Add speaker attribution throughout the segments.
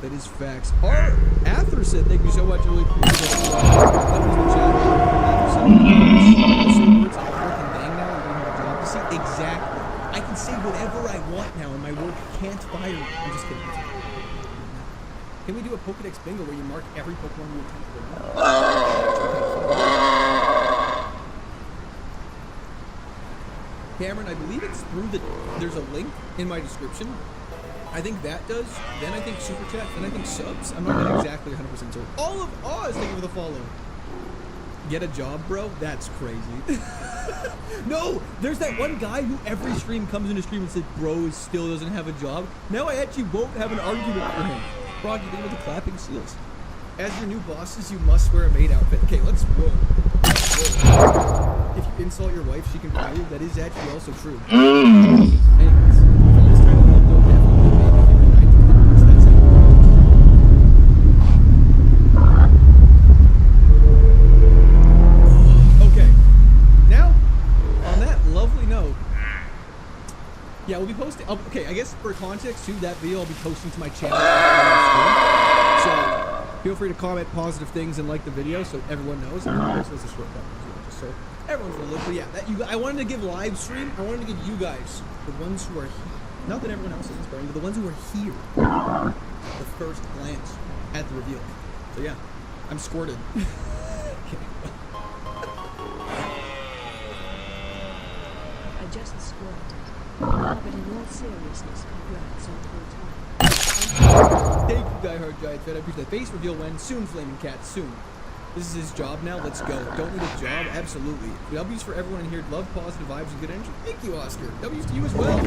Speaker 1: That is facts. Arthur said, thank you so much. I really appreciate it. That was the chat. See, exactly. I can say whatever I want now, and my work can't fire me. I'm just kidding. Can we do a Pokedex bingo where you mark every Pokemon you attempt to win? Cameron, I believe it's through there's a link in my description. I think that does. Then I think Super Chat. Then I think subs. I'm not exactly 100% certain. All of Oz, thank you for the follow. Get a job, bro? That's crazy. No, there's that one guy who every stream comes in a stream and says, bro still doesn't have a job. Now I actually won't have an argument for him. Frog, you think with the clapping seals. As your new bosses, you must wear a maid outfit. Okay, let's roll. If you insult your wife, she can fire you. That is actually also true. Anyways, this time we'll definitely make it here at 9 to 10 minutes. That's it. Okay. Now, on that lovely note, yeah, we'll be posting. Okay, I guess for context too, that video I'll be posting to my channel. So feel free to comment positive things and like the video so everyone knows. And also as a shortcut, just so everyone's gonna look. But yeah, I wanted to give live stream. I wanted to give you guys, the ones who are here, not that everyone else is inspiring, but the ones who are here, the first glance at the reveal. So yeah, I'm squirted. Okay.
Speaker 2: I just squirted. But in all seriousness, congrats on full time.
Speaker 1: Thank you, Die Hard Giant Fan. I appreciate that. Face reveal when? Soon, Flaming Cat. Soon. This is his job now. Let's go. Don't need a job? Absolutely. W's for everyone in here. Love positive vibes and good energy. Thank you, Oscar. W's to you as well.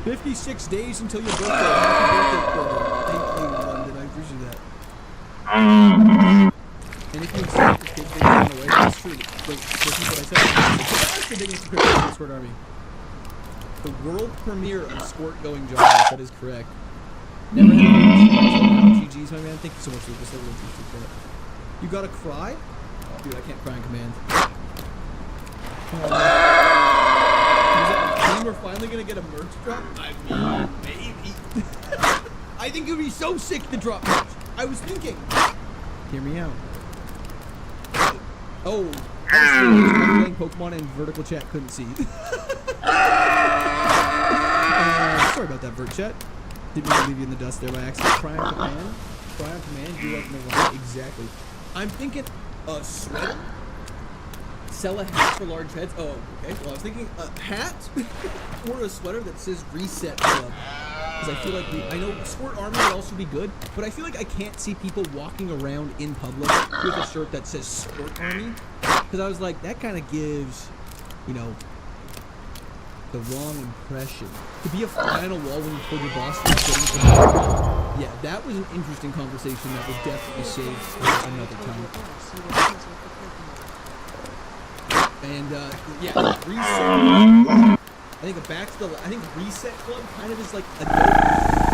Speaker 1: 56 days until your birthday. Happy birthday, Porter. Thank you, London. I appreciate that. And if you insult your kid, they run away. That's true. Wait, listen to what I said. That's the biggest encryption of the Squirt Army. The world premiere of Squirt going joggers. That is correct. Never had GG's, my man. Thank you so much for this. I really appreciate that. You gotta cry? Dude, I can't cry on command. We're finally gonna get a merch drop? I mean, maybe. I think it would be so sick to drop merch. I was thinking. Hear me out. Oh, I'm playing Pokemon and vertical chat couldn't see. Sorry about that, Vert Chat. Didn't mean to leave you in the dust there by accident. Cry on command. Cry on command. Do like no one. Exactly. I'm thinking a sweater. Sell a hat for large heads. Oh, okay. Well, I was thinking a hat or a sweater that says Reset Club. Because I feel like I know Squirt Army would also be good, but I feel like I can't see people walking around in public with a shirt that says Squirt Army. Because I was like, that kind of gives, you know, the wrong impression. To be a fly on a wall when you pull your boss from getting from the yeah, that was an interesting conversation that was definitely saved for another time. And yeah, Reset. I think Reset Club kind of is like a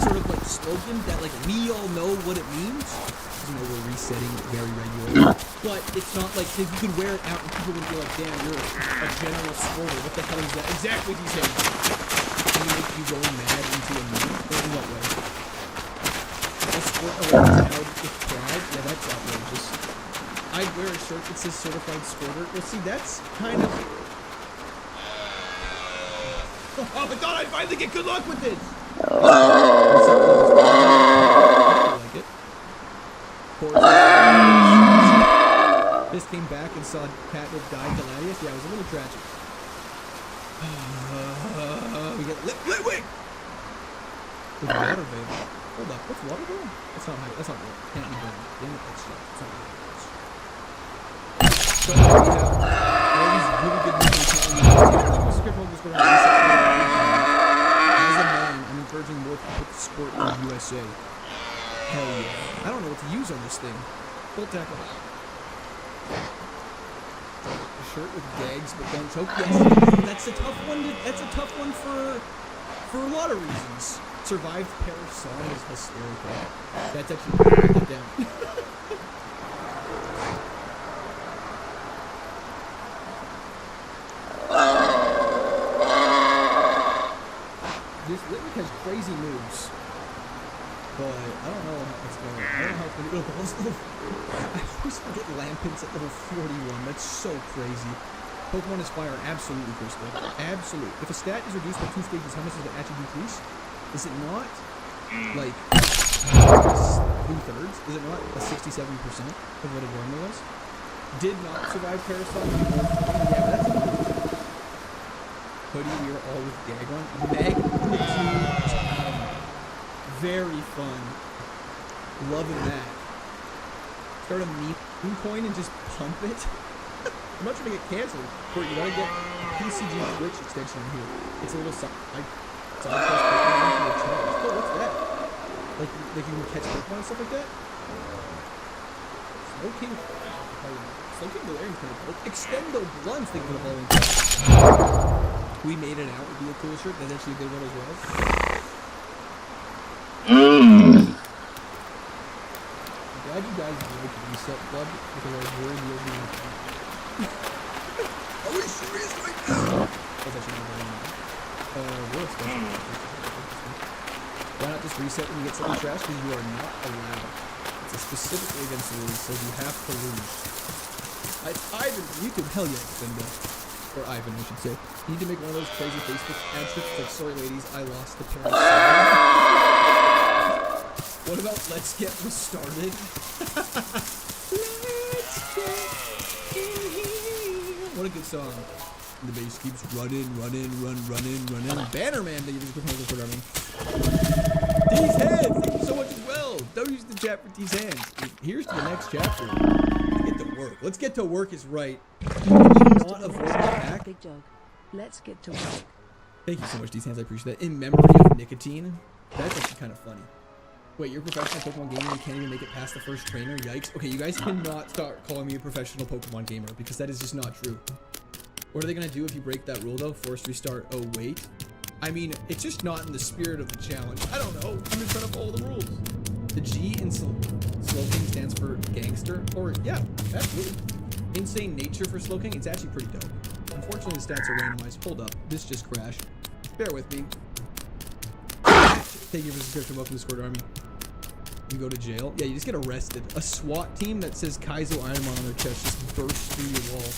Speaker 1: sort of like slogan that like we all know what it means. You know, we're resetting very regularly, but it's not like if you could wear it out and people would be like, "Damn, you're a general squirter. What the hell is that?" Exactly what he's saying. Can you make you go mad into a meme? Or in what way? A squirt around out with pride? Yeah, that's outrageous. I'd wear a shirt that says certified squirter. Well, see, that's kind of. Oh, I thought I'd finally get good luck with this. I like it. This came back and saw Catnip die to Latias. Yeah, it was a little tragic. We get Litwick! With water vapor. Hold up, what's water vapor? That's not water. Can't be done. Damn it, that's shit. It's not water. So, we have all these really good movies. As a man, I'm encouraging more people to support the USA. Hell yeah. I don't know what to use on this thing. Full tackle. A shirt with gags but don't choke. Yes, that's a tough one. That's a tough one for a lot of reasons. Survived Paris song is hysterical. That's actually write that down. Litwick has crazy moves. But I don't know how it's going. I don't know how it's going to go. I always forget Lampent's at level 41. That's so crazy. Pokemon is fire, absolutely, Crystal. Absolute. If a stat is reduced by 2 stages, how much does it actually decrease? Is it not like 2/3? Is it not a 67% of what it normally was? Did not survive Parasol. Yeah, but that's a Hoodie, we are all with Gagron. Magnitude. Very fun. Loving that. Start a meme coin and just pump it. I'm not trying to get canceled. But you gotta get PCG Twitch extension in here. It's a little side quest Pokemon into a challenge. Oh, what's that? Like you can catch Pokemon and stuff like that? Slowking. Slowking Galarian's kind of cool. Extendo Blunts, think of the following. We made it out would be a cool shirt. That's actually a good one as well. I'm glad you guys like Reset Club because I was worried you were going to. Are we serious right now? That's actually not very nice. We're special. Why not just reset when you get something trash? Because you are not allowed. It's specifically against the rules, so you have to lose. Ivan, you can hell yeah extend that. Or Ivan, I should say. You need to make one of those crazy Facebook ad trips like, sorry ladies, I lost the parents. What about let's get restarted? Let's get in here. What a good song. And the bass keeps running. Bannerman, thank you for the programming. D's Hands, thank you so much as well. Don't use the chat for D's Hands. Here's to the next chapter. Let's get to work. Let's get to work is right. Not avoid the attack.
Speaker 2: Big dog. Let's get to work.
Speaker 1: Thank you so much, D's Hands. I appreciate that. In memory of nicotine. That's actually kind of funny. Wait, you're a professional Pokemon gamer and you can't even make it past the first trainer? Yikes. Okay, you guys cannot start calling me a professional Pokemon gamer because that is just not true. What are they going to do if you break that rule, though? Forced restart. Oh, wait. I mean, it's just not in the spirit of the challenge. I don't know. I'm just trying to follow the rules. The G in Slowking stands for gangster. Or, yeah, absolutely. Insane nature for Slowking. It's actually pretty dope. Unfortunately, the stats are randomized. Hold up. This just crashed. Bear with me. Thank you for the subscription. Welcome to the Discord Army. You go to jail. Yeah, you just get arrested. A SWAT team that says Kaizo Ironmon on their chest just bursts through your wall.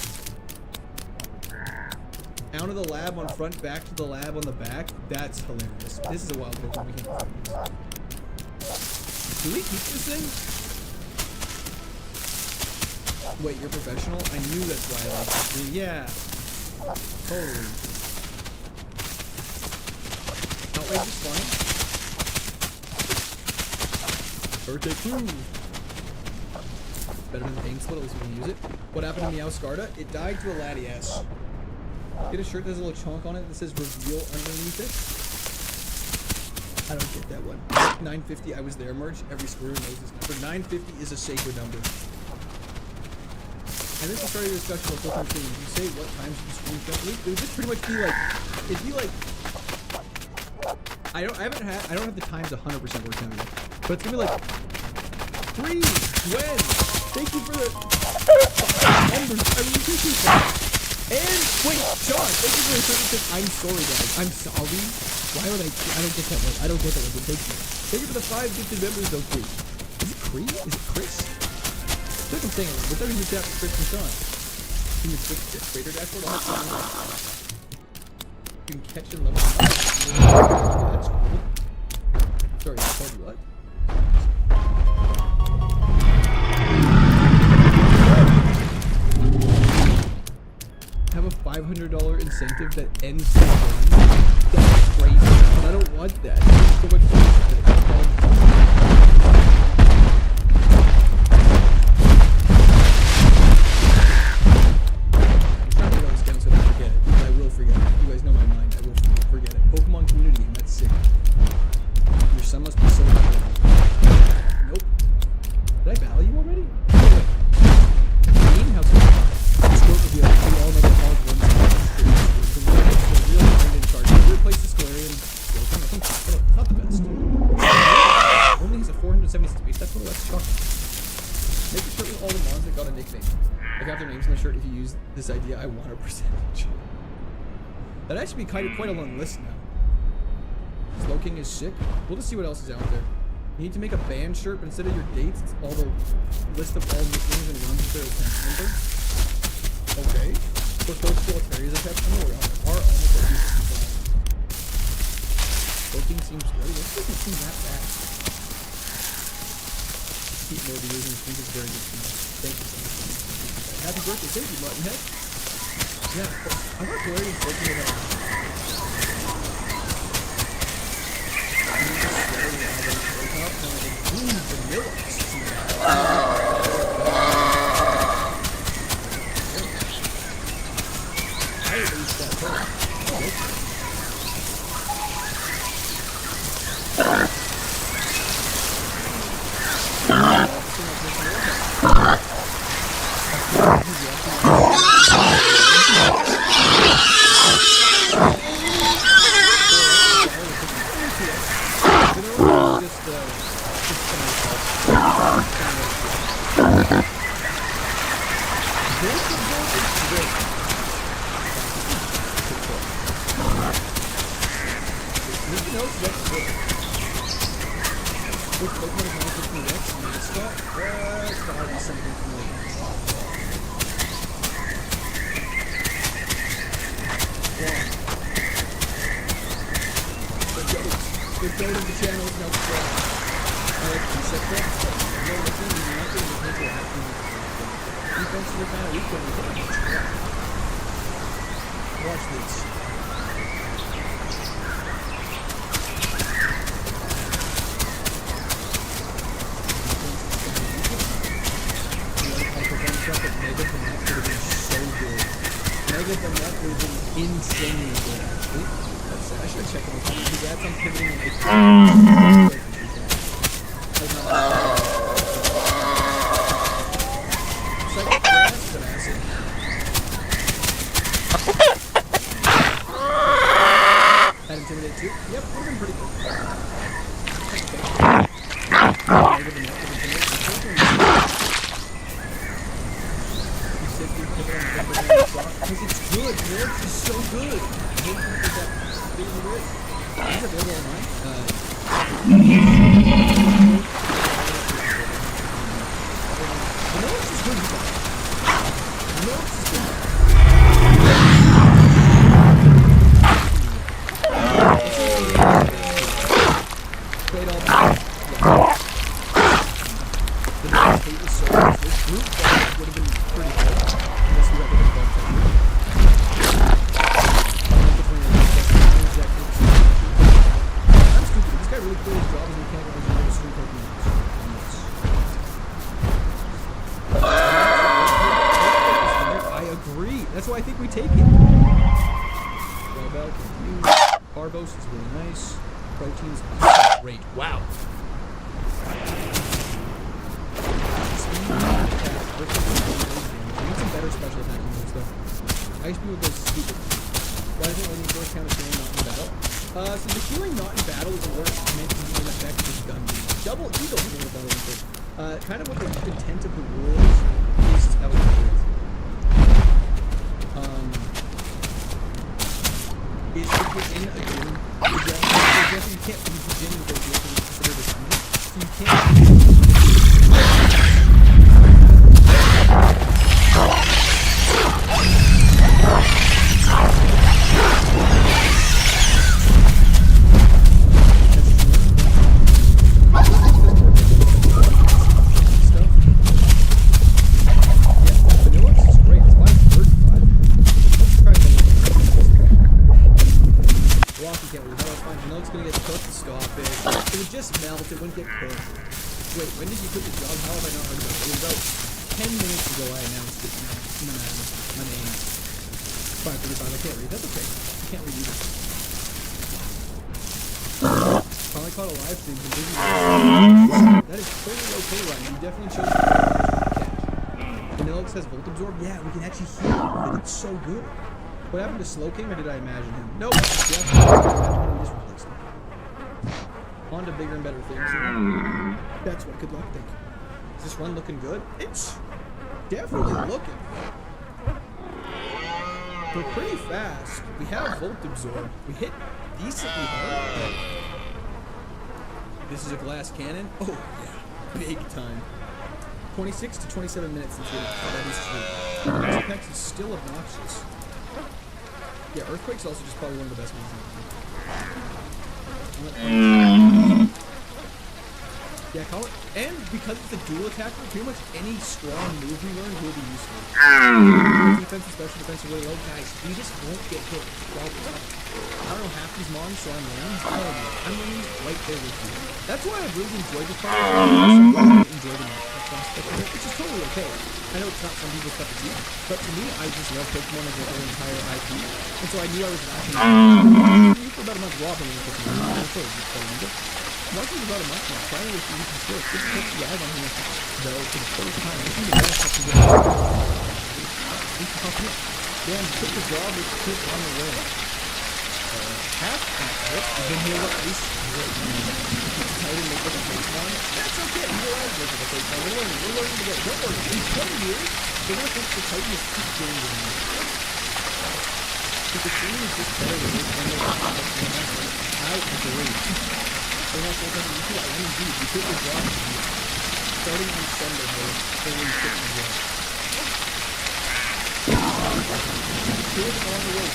Speaker 1: Out of the lab on front, back to the lab on the back. That's hilarious. This is a wild Pokemon. We can't do we keep this thing? Wait, you're professional? I knew that's why I like this. Yeah. Totally. Outrageous fun. Birthday crew. Better than Pain Split, at least we can use it. What happened to Meowscarda? It died to a Latias. Get a shirt that has a little chunk on it that says reveal underneath it. I don't get that one. 950, I was there, merch. Every squirrel knows this number. 950 is a sacred number. And this is starting a discussion about Pokemon things. You say what times you screenshot. It would just pretty much be like, it'd be like, I don't have the times 100% worked out yet. But it's gonna be like 3 when. Thank you for the numbers. I really appreciate that. And wait, Sean, thank you for the service. I'm sorry, guys. I'm sorry. Why would I don't get that one. I don't get that one. But thank you. Thank you for the 5 gifted members, though, Chris. Is it Cree? Is it Chris? I feel like I'm saying it. But that means it's after Chris and Sean. Can you switch the Trader dashboard? You can catch and level up. That's cool. Sorry, I told you what? Have a $500 incentive that ends the run? That's crazy. But I don't want that. There's so much this idea, I want a percentage. That'd actually be quite a long list now. Slow King is sick. We'll just see what else is out there. You need to make a band shirt, but instead of your dates, it's all the list of all nicknames and runs that there as number. Okay. For Coach Militaries, I have no are almost at least. Slow King seems good. This doesn't seem that bad. Keep more views and think it's very good to know. Thank you so much. Happy birthday. Thank you, Buttonhead. Yeah, I thought Glory and Slow King would have. Watch this. Mega the Nut would have been insanely good, actually. I should check them out. Congrats on pivoting and it's like grass that acid. That intimidate too? Yep, would have been pretty good. Mega the Nut would have been because it's good, man. It's so good. Is it available online? I know it's just good. I know it's just good. Played all the hate is so much. This group would have been pretty good. Unless we got the bug technique. I'm stupid. This guy really played his job as a mechanical engineer with street code units. I agree. That's why I think we take it. Well, Carbos is really nice. Proteins are great. Wow. We need some better special attacking moves though. Ice Beam would go stupid. Why isn't it only first count of healing not in battle? So the healing not in battle is a worse meant to heal effect with gun beam. Double Eagle healing battle input. Kind of what the intent of the rules is out of it. Is if you're in a gym, you can't use the gym to go heal because it's considered a gun. So you can't. It wouldn't get cooked. Wait, when did you quit the job? How have I not heard about it? It was about 10 minutes ago I announced it. My name. 5:35. I can't read. That's okay. I can't read either. Finally caught a live stream. That is totally okay, Ryan. You definitely chose to catch. Vanillix has Volt Absorb. Yeah, we can actually heal him. It's so good. What happened to Slow King, or did I imagine him? Nope. Yeah, just replaced him. On to bigger and better things. That's what. Good luck. Thank you. Is this run looking good? It's definitely looking. We're pretty fast. We have Volt Absorb. We hit decently hard. This is a glass cannon? Oh, yeah. Big time. 26 to 27 minutes until that is true. Apex is still obnoxious. Yeah, Earthquake's also just probably one of the best ones in the game. Yeah, call it. And because it's a dual attacker, pretty much any strong move we learn will be useful. Defense and special defense are really low. Guys, we just won't get hit. I don't know half these mons, so I'm learning. I'm learning right there with you. That's why I've really enjoyed this part. I enjoyed the prospect of it, which is totally okay. I know it's not some people's cup of tea, but to me, I just love Pokemon as their entire IP. And so I knew I was watching for about a month raw when I was watching about a month now, trying to see if you can still put the eye on him though for the first time. I think the best have to get damn, took the job with Chris on the way. Half of it, then he'll at least tight and make it a Pokemon. That's okay, you know, I look at the Pokemon. We're learning together. Don't worry, in 20 years, they're gonna think the Titan is keep doing this. Because the team is just better than this one. I agree. So now, so then you feel like, you quit your job starting on Sunday, before you quit your job. Here's on the way.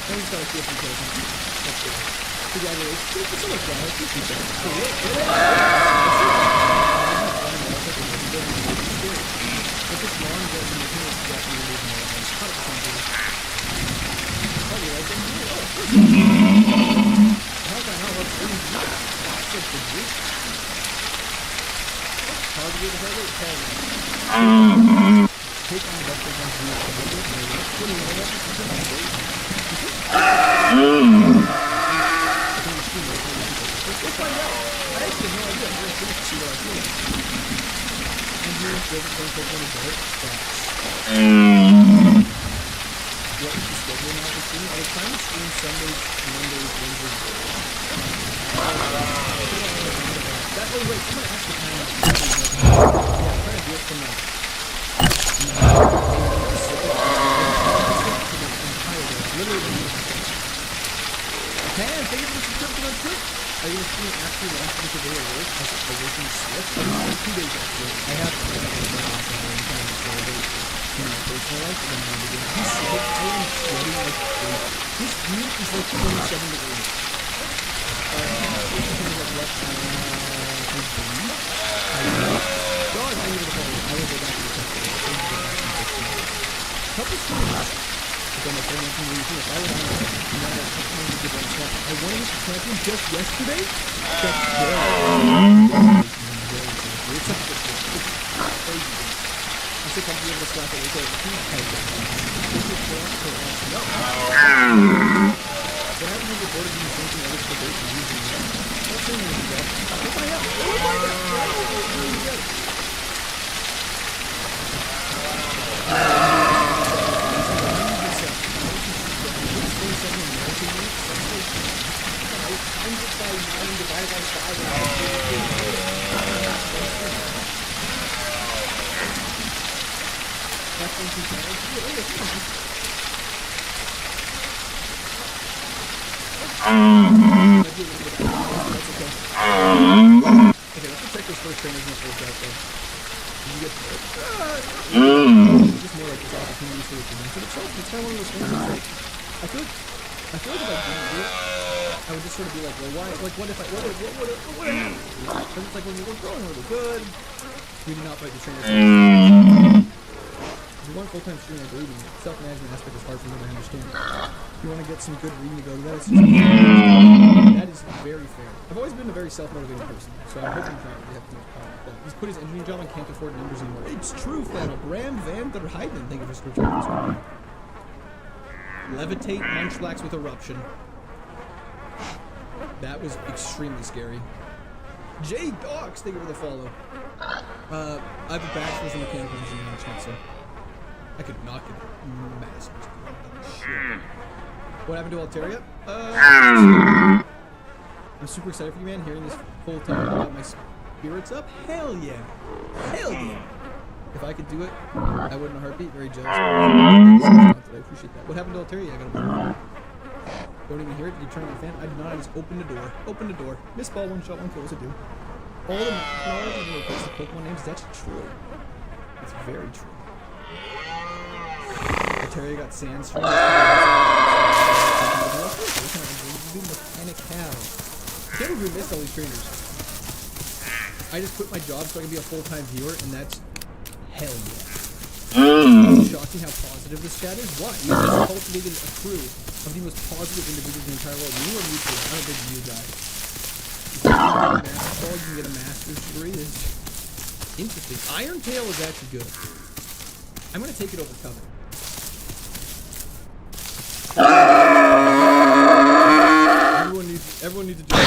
Speaker 1: Thanks, guys, for your That's good. Congratulations. It's so much fun. I appreciate if it's long, then you can definitely move more. Probably like them. Oh, how can I not love things? That's such a group. Hard to get a headache, take on the best against you. What do you know about Let's find out. I actually have no idea. I'm going to see what I feel. Doesn't take any dirt. What is the schedule now for streaming? I was trying to stream Sundays, Mondays, Wednesdays. That way, wait, someone asked the time. Yeah, I'm trying to do it from like literally. Man, thank you for the subscription on Twitch. Are you going to stream it after launch because they were work? I was working Swift. I was 2 days actually. I have to do it in my personal life, and then I begin. He's sick. I am sweating like crazy. This heat is like 27 degrees. God, I need to follow. I will go back to the couple. Couple streams. But then my friend mentioned me too. If I would have I won the champion just yesterday. That's very it's crazy. I'm sick of being able to slap it with a huge type. No. But I haven't even recorded the same thing ever for the base using it. That's saying anything, bro. We'll find out. We'll find out. Okay, let's check this first trainer first out there. Did you get just more like this opportunity for it. But it's kind of one of those things like I feel like if I didn't do it, I would just sort of be like, well, why? Like, what if I? What happened? Because it's like when we're growing a little good, we do not fight the trainer. If you want full-time streaming, believe me, the self-management aspect is hard for me to understand. If you want to get some good reading to go to that, it's just that is very fair. I've always been a very self-motivated person, so I'm hoping that we have too much problem with that. He's put his engineering job and can't afford numbers anymore. It's true, Flannel. Bram Van der Heiden, thank you for subscribing. Levitate Munchlax with Eruption. That was extremely scary. Jay Dox, thank you for the follow. I have a bachelor's in mechanical engineering management, so I could not get a master's degree. What happened to Altaria? I'm super excited for you, man. Hearing this whole time about my spirits up. Hell yeah. Hell yeah. If I could do it, I would in a heartbeat. Very jealous. appreciate that. What happened to Altaria? I got a don't even hear it. Did you turn on the fan? I did not. I just opened the door. Opened the door. Miss ball, one shot, one kill. What's it do? All the knowledge and replace the Pokemon names. That's true. That's very true. Altaria got Sandstream. Mechanic cow. Can't believe we missed all these trainers. I just quit my job so I can be a full-time viewer, and that's hell yeah. Shocking how positive this chat is. Why? You just cultivated a crew of the most positive individuals in the entire world. You are mutual. I'm a big view guy. If you can get a basketball, you can get a master's degree. It's interesting. Iron Tail is actually good. I'm gonna take it over cover. Everyone needs to do it.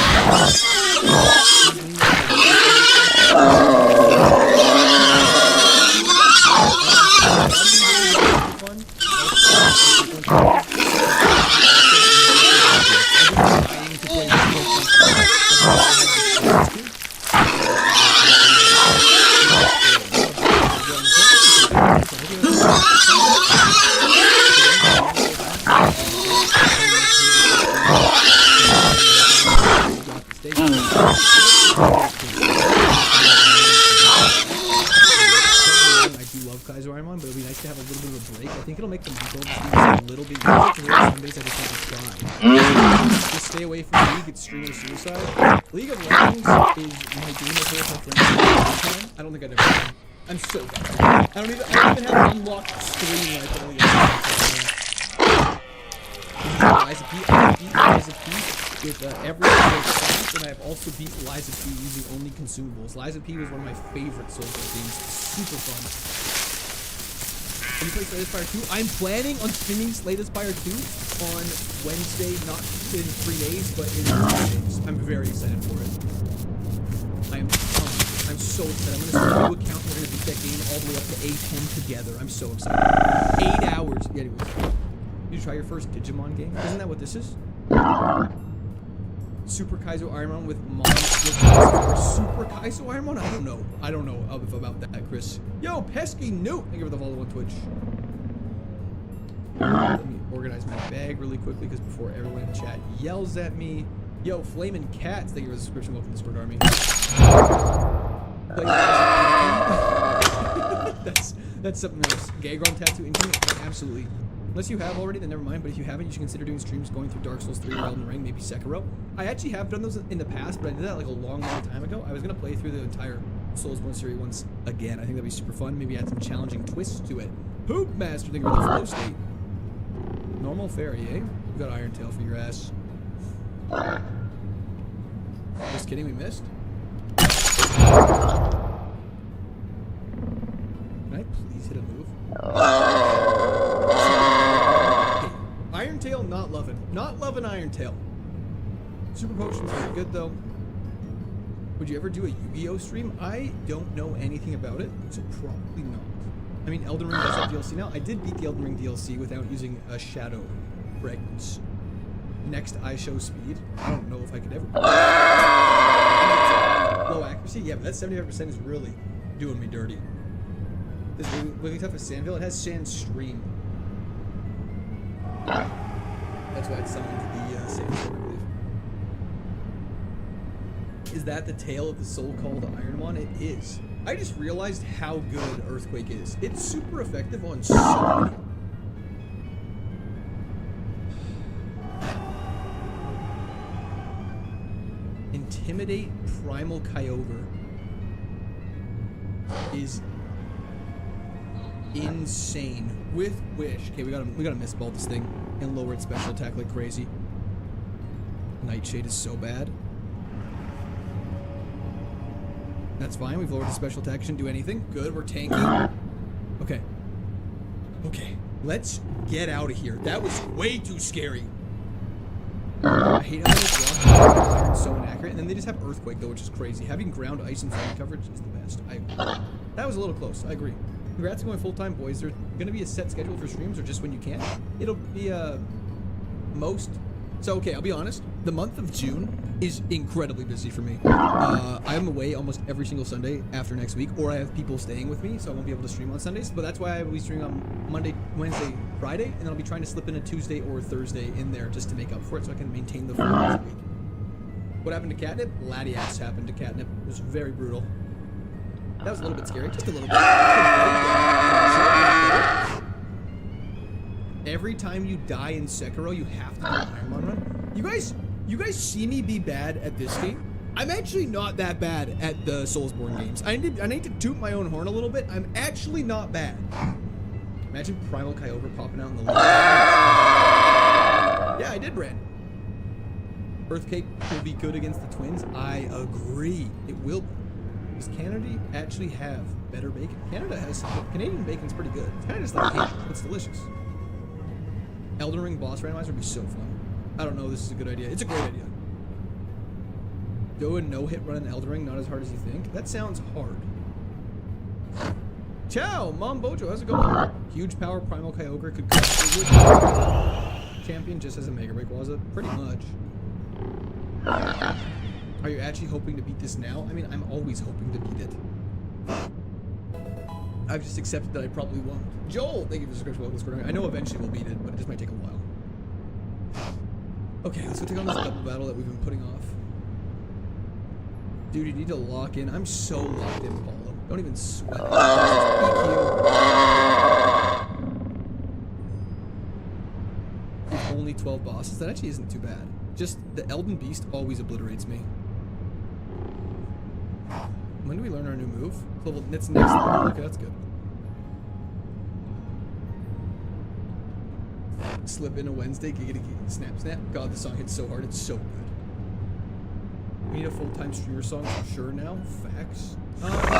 Speaker 1: But it'll be nice to have a little bit of a break. I think it'll make the goal just a little bit easier. Some days I just want to try. Just stay away from League. It's streamer suicide. League of Legends is my game of my friends. I don't think I'd ever play. I'm so bad. I don't even have an unlocked screen when I play League of Legends. Liza P. I beat Liza P with every single class, and I have also beat Liza P using only consumables. Liza P was one of my favorite Souls games. Super fun. Can you play Slay the Spire 2? I'm planning on streaming Slay the Spire 2 on Wednesday, not in 3 days, but in 3 days. I'm very excited for it. I'm so excited. I'm going to start a new account. We're going to beat that game all the way up to A10 together. I'm so excited. 8 hours. Yeah, anyways. Did you try your first Digimon game? Isn't that what this is? Super Kaizo Ironmon with Super Kaizo Ironmon? I don't know. I don't know about that, Chris. Yo, Pesky Newt! Thank you for the follow on Twitch. Let me organize my bag really quickly because before everyone in chat yells at me. Yo, Flamin' Cats, thank you for the subscription. Welcome to Discord Army. That's something else. Gagron tattoo incoming? Absolutely. Unless you have already, then never mind. But if you haven't, you should consider doing streams going through Dark Souls 3 or Elden Ring, maybe Sekiro. I actually have done those in the past, but I did that like a long time ago. I was going to play through the entire Soulsborne series once again. I think that'd be super fun. Maybe add some challenging twists to it. Poop Master, thank you for the flow state. Normal fairy, eh? We've got Iron Tail for your ass. Just kidding, we missed. Can I please hit a move? Iron Tail, not loving. Not loving Iron Tail. Super Potion's pretty good though. Would you ever do a Yu-Gi-Oh stream? I don't know anything about it, so probably not. I mean, Elden Ring does have DLC now. I did beat the Elden Ring DLC without using a Shadow Fragments. Next, I show speed. I don't know if I could ever. Low accuracy? Yeah, but that 75% is really doing me dirty. This Wigglytuff is Sandville. It has Sandstream. That's why it's summoned to the same sword, I believe. Is that the tail of the so-called Ironmon? It is. I just realized how good Earthquake is. It's super effective on so many. Intimidate Primal Kyogre is insane. With Wish. Okay, we gotta misball this thing and lower its special attack like crazy. Nightshade is so bad. That's fine. We've lowered the special attack. Shouldn't do anything. Good. We're tanking. Okay. Okay. Let's get out of here. That was way too scary. I hate how they block Iron's so inaccurate. And then they just have Earthquake, though, which is crazy. Having ground, ice, and fire coverage is the best. I agree. That was a little close. I agree. Congrats on going full-time, boys. There's going to be a set schedule for streams or just when you can? It'll be most... So, okay, I'll be honest. The month of June is incredibly busy for me. I'm away almost every single Sunday after next week, or I have people staying with me, so I won't be able to stream on Sundays. But that's why I will be streaming on Monday, Wednesday, Friday, and then I'll be trying to slip in a Tuesday or Thursday in there just to make up for it so I can maintain the 4 days a week. What happened to Catnip? Latias happened to Catnip. It was very brutal. That was a little bit scary, just a little bit. Every time you die in Sekiro, you have to do an Ironmon run. You guys see me be bad at this game? I'm actually not that bad at the Soulsborne games. I need to toot my own horn a little bit. I'm actually not bad. Imagine Primal Kyogre popping out in the lead. Yeah, I did, Brand. Earthquake will be good against the Twins. I agree. It will. Does Canada actually have better bacon? Canadian bacon's pretty good. It's kind of just like Asian. It's delicious. Elden Ring boss randomizer would be so fun. I don't know. This is a good idea. It's a great idea. Do a no-hit run in Elden Ring, not as hard as you think. That sounds hard. Ciao, Mom Bojo. How's it going? Huge power Primal Kyogre could crush the wood champion just as a Mega Rayquaza. Pretty much. Are you actually hoping to beat this now? I mean, I'm always hoping to beat it. I've just accepted that I probably won't. Joel, thank you for the subscription. I know eventually we'll beat it, but it just might take a while. Okay, let's go take on this double battle that we've been putting off. Dude, you need to lock in. I'm so locked in, Paulo. Don't even sweat. Only 12 bosses. That actually isn't too bad. Just the Elden Beast always obliterates me. When do we learn our new move? It's next level. Okay, that's good. Slip in a Wednesday. Giggity snap snap. God, the song hits so hard. It's so good. We need a full-time streamer song for sure now. Facts. 10:37.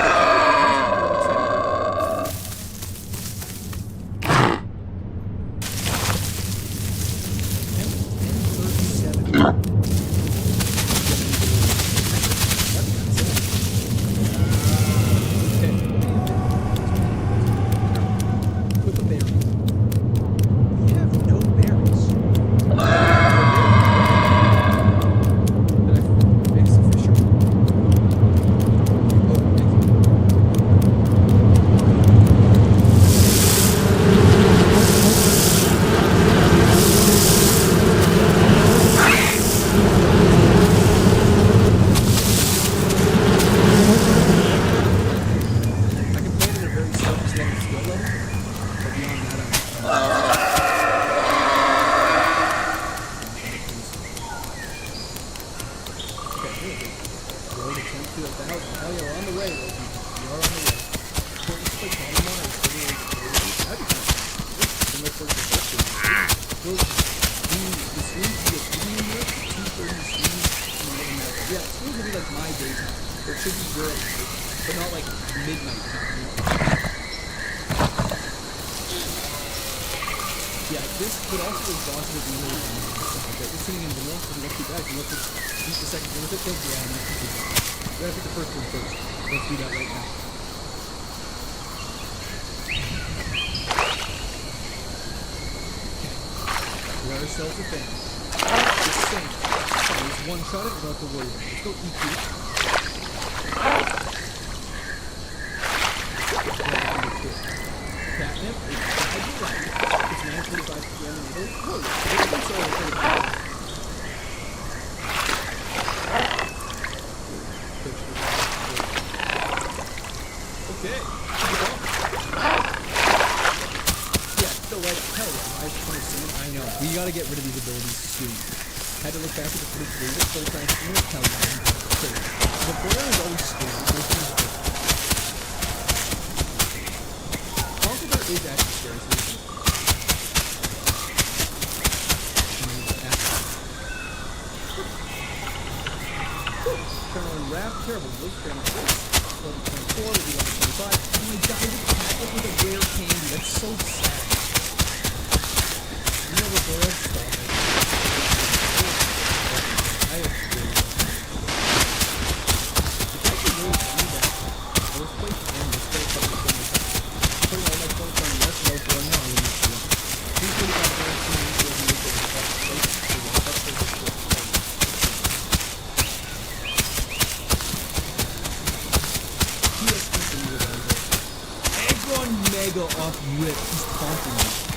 Speaker 1: Mega off rip. He's taunting me.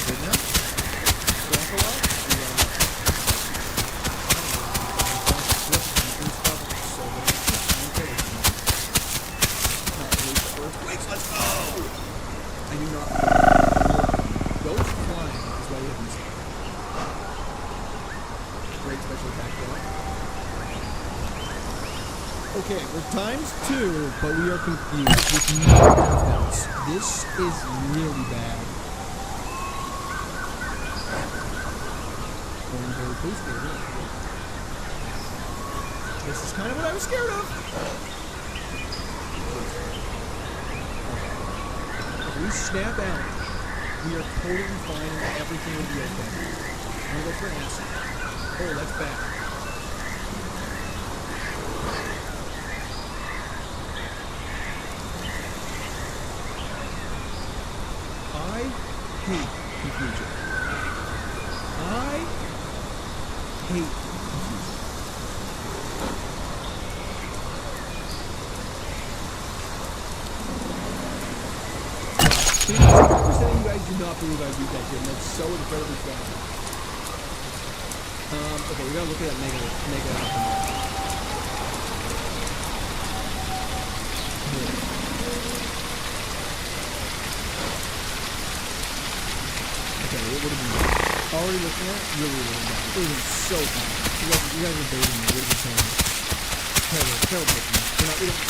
Speaker 1: good now? Walk a lot? Wait, let's go! I do not. Ghost flying is why we have music. Great special attack though. Okay, we're times 2, but we are confused with no defense. This is really bad. Going very boosted. This is kind of what I was scared of. If we snap out, we are totally fine and everything will be okay. I'm gonna go for an acid. Oh, that's bad. I hate confusion. I hate confusion. See, 50% of you guys do not believe I beat that game. That's so incredibly fast. Okay, we gotta look at that mega alchemy. Okay, what would it be? Already looking at it? Really bad. It was so bad. You guys are baiting me. What are you saying? Terrible Pokemon. We don't.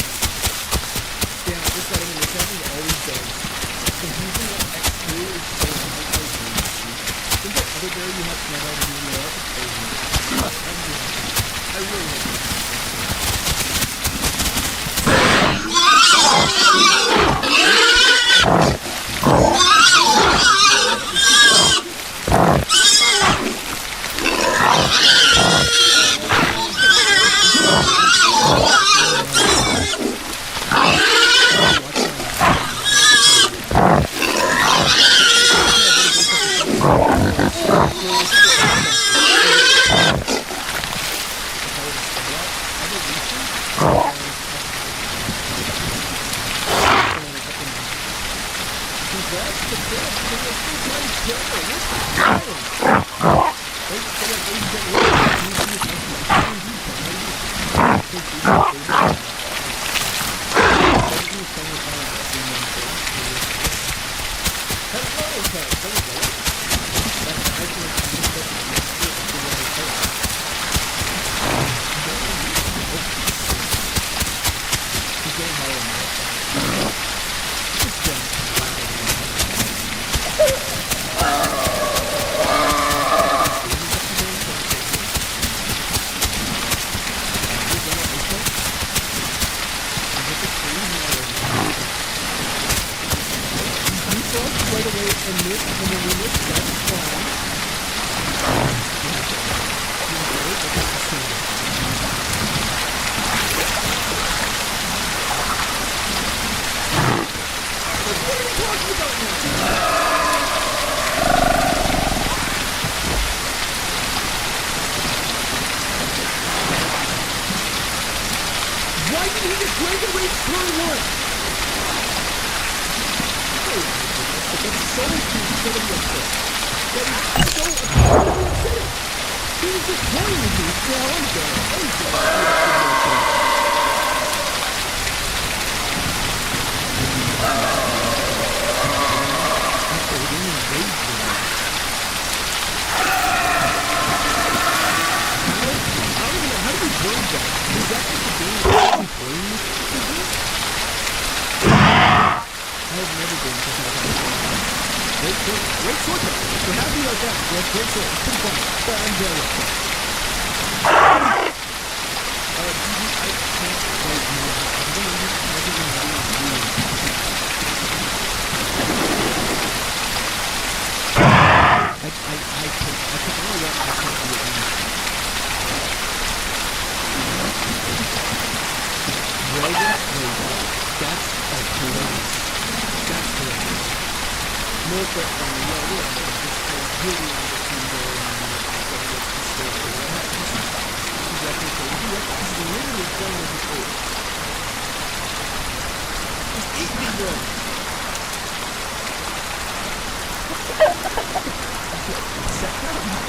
Speaker 1: Damn, I just got into this happens always does. Confusing on X2 is so hard. Think that other bear you have to know how to do it up? I really hope it.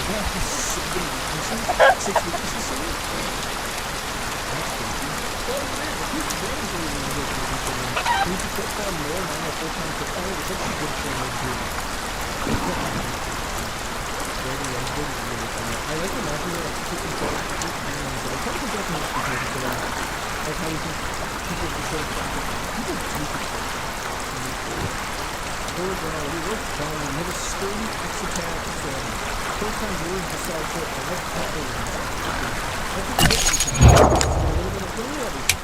Speaker 1: 6 weaknesses, sorry? That's crazy. Well, man, if he's very, very, very good for this one, he needs to put down more, not a full-time for oh, it's actually good for him, too. Very, very good, really fun. I like the map here, like, people go, I kind of think that's not because it's like how we think people can sort of, people do control. We work fine, we have a sturdy X-attack, so first time viewers decide to I like that one. I think it's a little bit of everything.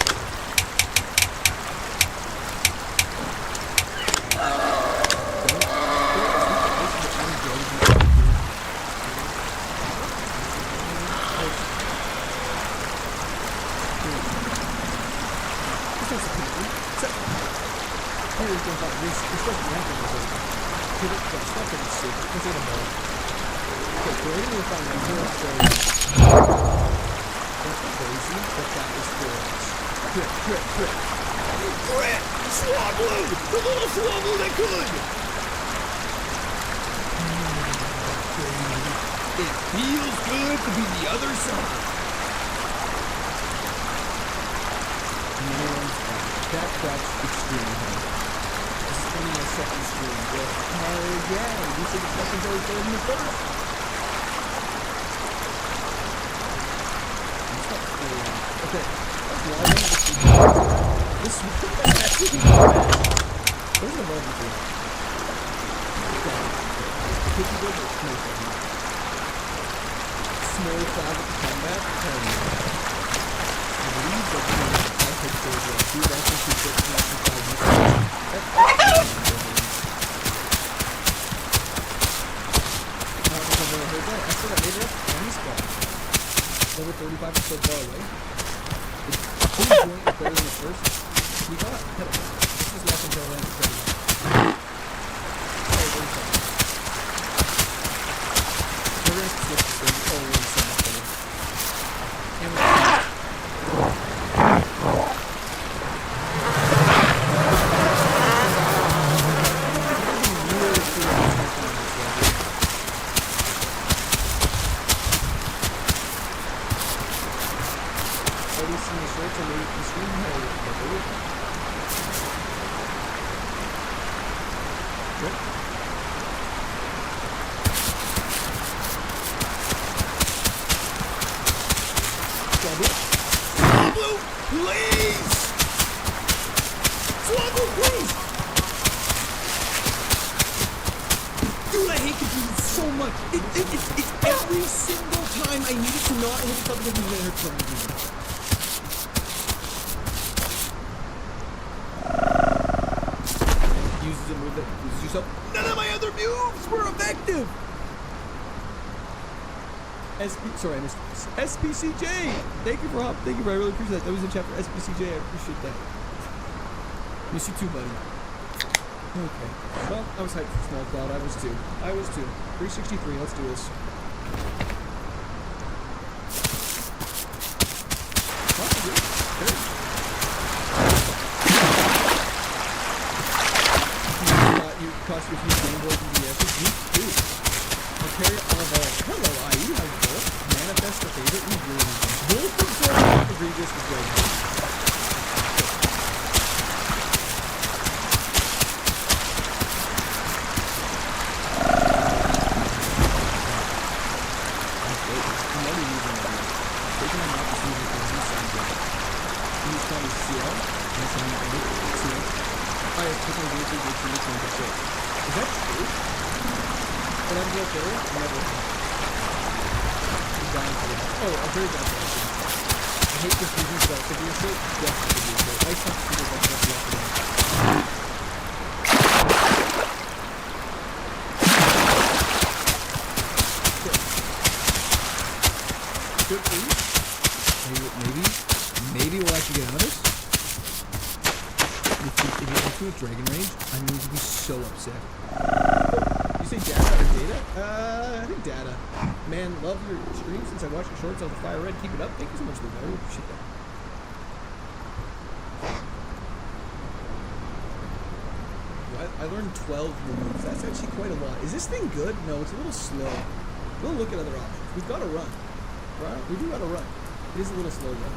Speaker 1: Sorry, I missed SPCJ! Thank you, Rob. Thank you, bro. I really appreciate that. That was in chat for SPCJ. I appreciate that. Miss you too, buddy. Okay. Well, I was hyped for Small Cloud. I was too. 363. Let's do this. You cost you a few Game Boys and DSs. You too. I'll carry all of our. Hello, IE. How's it going? Manifest the favorite and really Wolf absorbed the Regis is going on. Is that true? When I'm real there, never. Oh, I'm very bad at it. I hate this using stuff. If you're short, definitely use it. I just have to figure out what you have to do. Good for you. Maybe we'll actually get out of this. If you enter with Dragon Rage, I'm going to be so upset. You say data or data? I think data. Man, love your stream since I watched your shorts on the Fire Red. Keep it up. Thank you so much, Luke. I really appreciate that. I learned 12 moves. That's actually quite a lot. Is this thing good? No, it's a little slow. We'll look at other options. We've got to run. Right? We do got to run. It is a little slow though.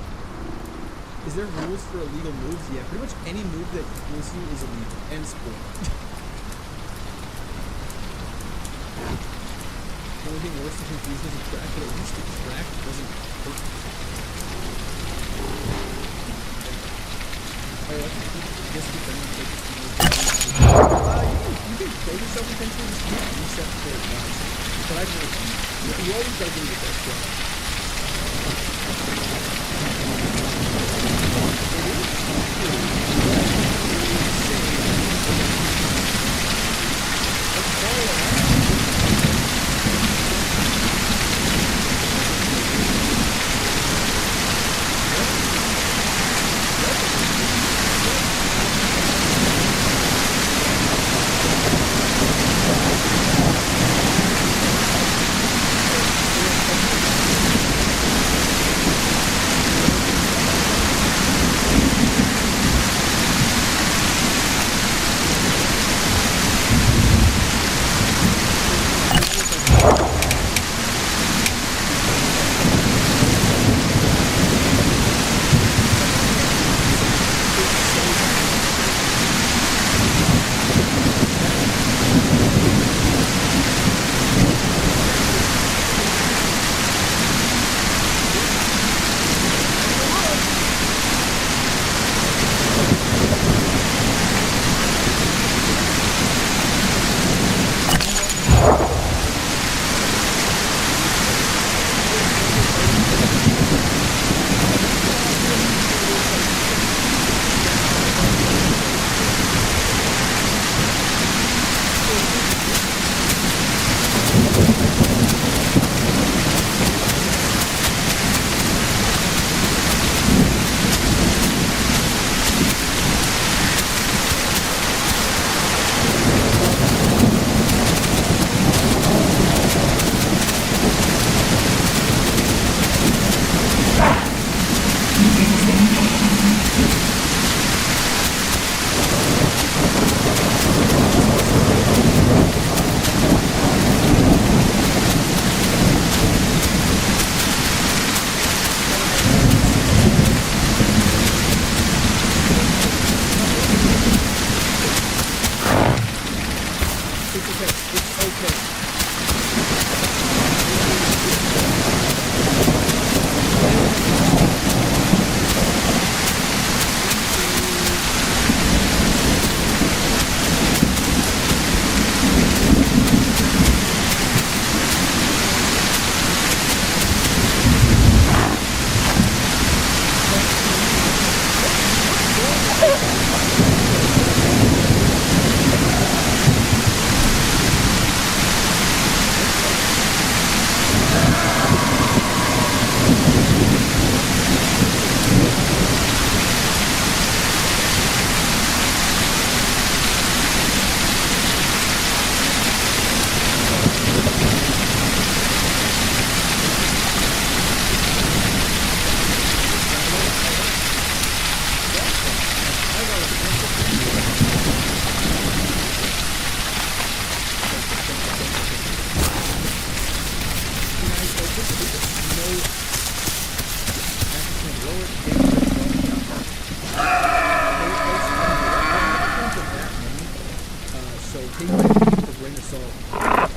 Speaker 1: Is there rules for illegal moves? Yeah, pretty much any move that kills you is illegal. And sport. The only thing worse than confusion is a track, but at least the track doesn't hurt. Alright, let's just keep them take this you can kill yourself potentially, just keep reset for it once. But I've never done that. You always gotta give it the best shot.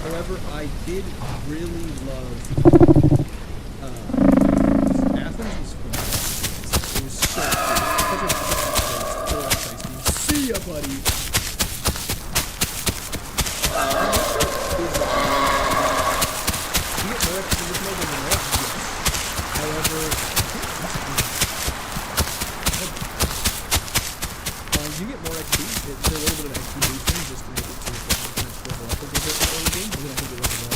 Speaker 1: However, I did really love Athens was fun. It was so cool. Such a place. See ya, buddy. However, you get more XP. It's a little bit of XP boosting just to make it so that you can level up a little bit in the early game. I don't think it was well.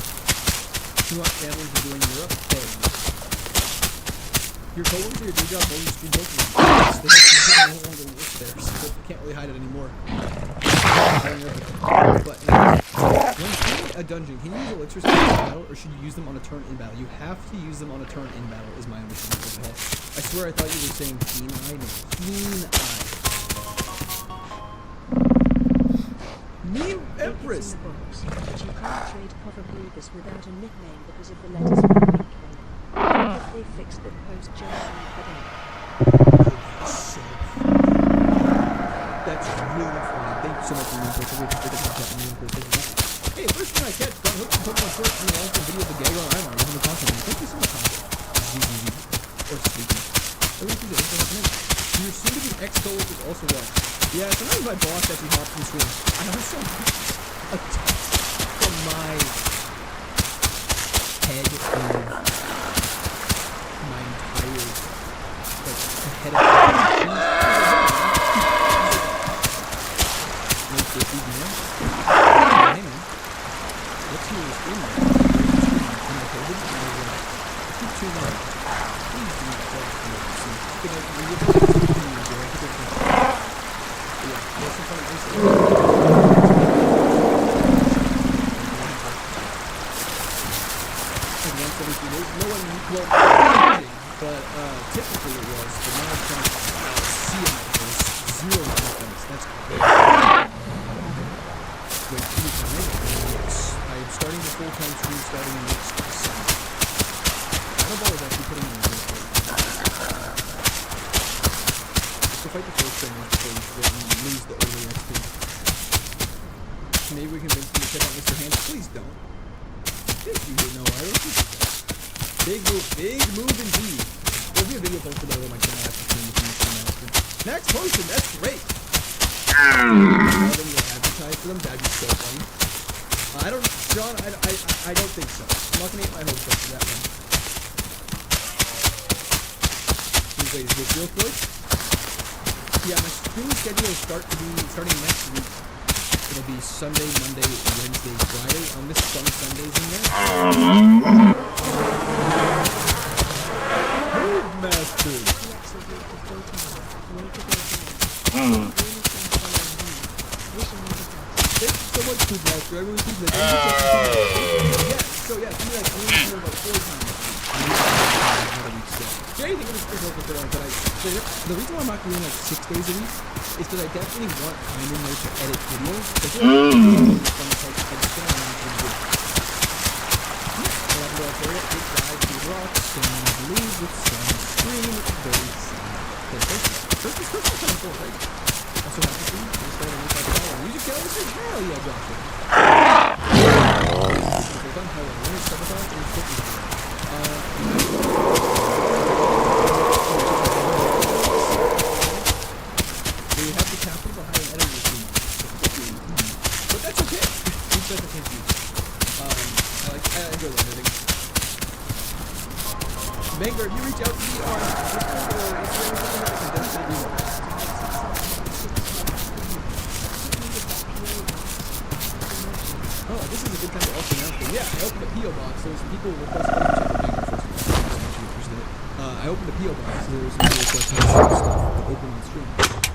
Speaker 1: You want families to doing Europe? Hey. Your coworkers or your day job always stream Pokemon. They no longer work there, so you can't really hide it anymore. But when streaming a dungeon, can you use elixirs in battle, or should you use them on a turn in battle? You have to use them on a turn in battle, is my understanding. I swear I thought you were saying keen eye. No, keen eye. Meme Empress! this?
Speaker 2: in the box, but you can't trade Cover Breathers without a nickname because of the letters from the UK. I hope they fix the post-German headache.
Speaker 1: That's really funny. Thank you so much for your input. I really appreciate the contact and your input. Thank you. Hey, first thing I catch, John Hook and Pokemon Shorts from the long-term video of the gag on Iron. Even the content. Thank you so much, Contact. GGG. Or speaking. I really appreciate it. Thanks so much. Your soon-to-be ex-coworkers also watch. Yeah, sometimes my boss actually hops in the stream. I also a text from my head of my entire, like, the head of late 50s, man. Hey, man. What's your stream like? Am I COVID? It's not too long. Please do not tell us to yeah, there's some funny things. Like once every 2 days. No one, well, but typically it was. But now it's kind of see in my face. Zero in my face. That's great. Wait, 2 weeks time? Yes. I am starting the full-time stream starting next Sunday. Fireball is actually putting in the work. To fight the first thing before you lose the early XP. Maybe we can convince him to check out Mr. Hands. Please don't. Thank you, no, I really appreciate that. Big move indeed. There'll be a video posted over my channel after stream with Mr. Master. Next person, that's great. Tell them you'll advertise for them, that'd be so funny. I don't, John, I don't think so. I'm not gonna get my hopes up for that one. Wait, is this real quick? Yeah, my stream schedule will starting next week. It'll be Sunday, Monday, Wednesday, Friday. I'll miss some Sundays in there. Master. Thank you so much, Food Master. I really appreciate it. Yeah, so yeah, do like only for about 4 times. Anything in this video but the reason why I'm not doing like 6 days a week is because I definitely want time in there to edit videos. I feel like from the type of edition I want to do. I love the area, it died to rocks, and leaves with some screen, very sad. First is coming full, right? Also have to see, just started with my channel. Music channel, this is hell yeah, Joshua. We're done, how long? We're stuff about it, and it's cookies. We have the capital to hire an editor team. But that's okay. Each doesn't take you. I enjoy editing. Vanguard, you reach out to me on Twitter or Instagram or something, I can definitely do that. Oh, this is a good time to also announce that. Yeah, I opened a P.O. box. There was some people requesting to check the Vanguard first. I opened a P.O. box. There was some people requesting stuff to open on the stream.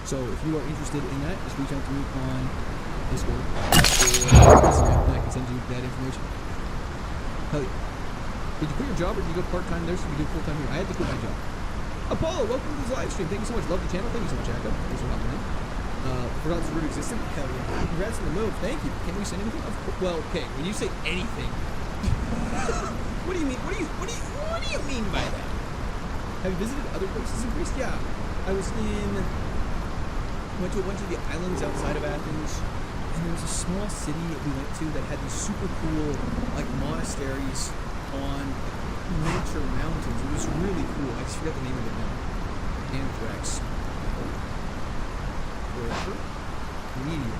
Speaker 1: So if you are interested in that, just reach out to me on Discord or Instagram, and I can send you that information. Hell yeah. Did you quit your job or did you go part-time there so you can do full-time here? I had to quit my job. Apollo, welcome to this live stream. Thank you so much. Love the channel. Thank you so much, Jacob. Thanks for hopping in. Forgot it's root existent. Hell yeah. Congrats on the move. Thank you. Can we send anything? Well, okay. When you say anything, what do you mean? What do you mean by that? Have you visited other places in Greece? Yeah. I was went to a bunch of the islands outside of Athens, and there was a small city we went to that had these super cool, like, monasteries on miniature mountains. It was really cool. I just forgot the name of it now. Anthrax. Forever? Meteor.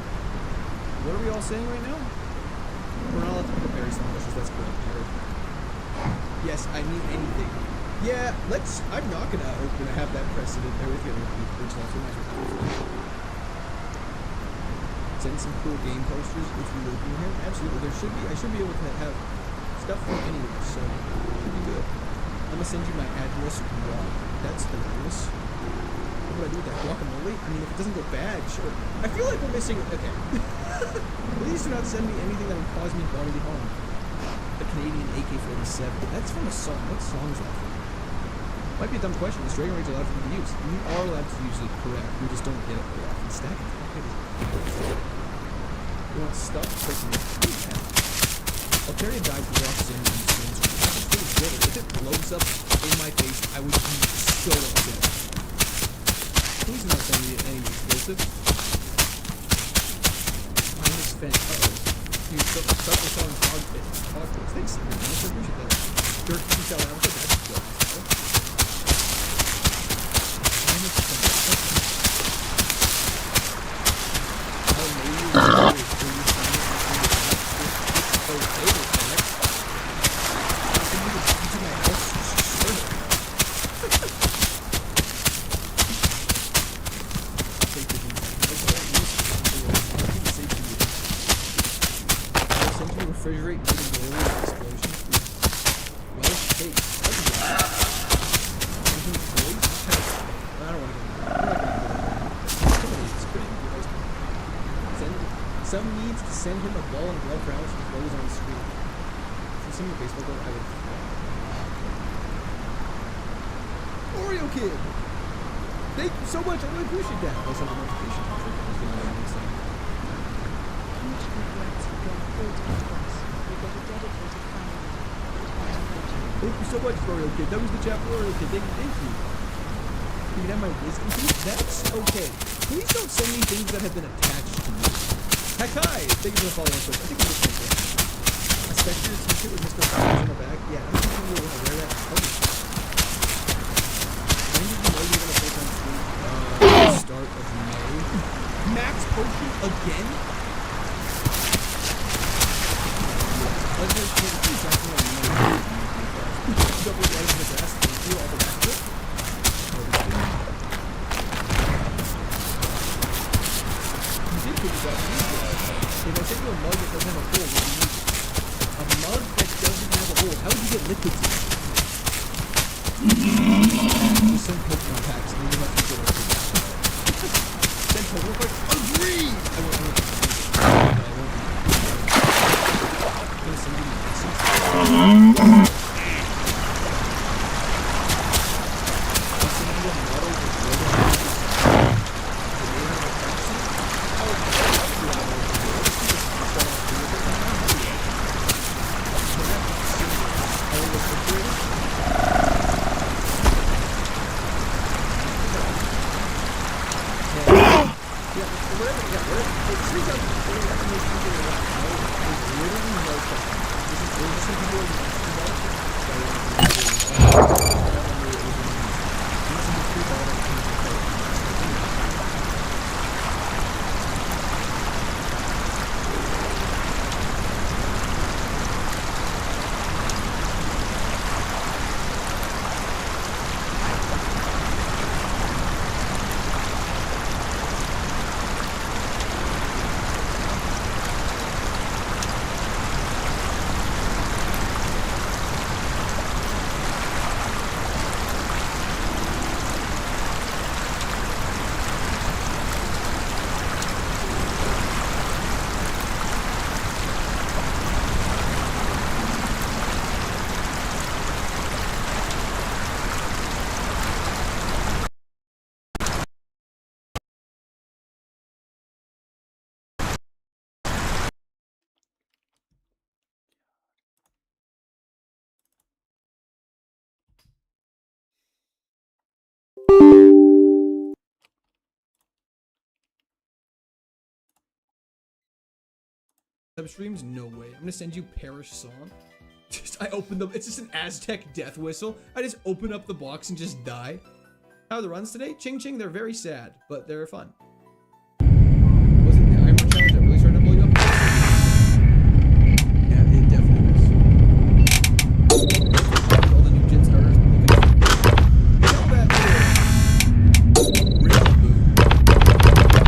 Speaker 1: What are we all saying right now? We're not allowed to put berry sandwiches. That's correct, Jared. Yes, I mean anything. Yeah, I'm not gonna have that precedent there with the other people, which also might be. Send some cool game posters, which we will do here. Absolutely, I should be able to have stuff from anywhere, so it'll be good. I'm gonna send you my address raw. That's hilarious. What would I do with that guacamole? I mean, if it doesn't go bad, sure. I feel like we're missing. Okay. Please do not send me anything that would cause me bodily harm. A Canadian AK-47. That's from a song. What song is that from? Might be a dumb question. Is Dragon Rage allowed for you to use? You are allowed to use it, correct. We just don't get it very often. Stack it. You want stuff? I'll carry a dive blocks in and swings. It's pretty good. If it blows up in my face, I would be so upset. Please not send me any explosive. Minus fence. Uh-oh. You start with selling hog pits. Thanks. I appreciate that. Dirt can sell out. That's good. Minus fence. Oh, maybe refrigerate needing the little explosion. Well, hey, that's good. Anything toys? I don't want to go there. Some needs to send him a ball and glove rounds with those on the screen. So send me a baseball glove, I would. Oreo Kid! Thank you so much, I really appreciate that. Also, the notification.
Speaker 2: Huge congrats for going full time boss. You got a dedicated fan.
Speaker 1: Thank you so much, Oreo Kid. That was the chat for Oreo Kid. Thank you. You can have my wisdom teeth? That's okay. Please don't send me things that have been attached to me. Hakai! Thank you for the follow-up. I think I'm just going to a Spectre t-shirt with Mr. Fires on the back. Yeah, I'm thinking we're going to wear that. Oh. When did you know you were going to play on stream? Start of May. Max Potion again? Legendary King, please don't know May. Double legs in the grass. Thank you. All the rest of it. You did put it up. If I send you a mug that doesn't have a hole, what do you use it? A mug that doesn't have a hole. How would you get liquid to it? Just send Pokemon packs. Maybe that's what you're looking at. Send Pokemon packs. Agree! I won't do it. I'm gonna send you the streams? No way. I'm gonna send you Parish Song. I open them. It's just an Aztec death whistle. I just open up the box and just die. How are the runs today? Ching ching. They're very sad, but they're fun. Was it the Iron Challenge that really started to blow you up? Yeah, it definitely was. All the new gen starters. Tell that real boo.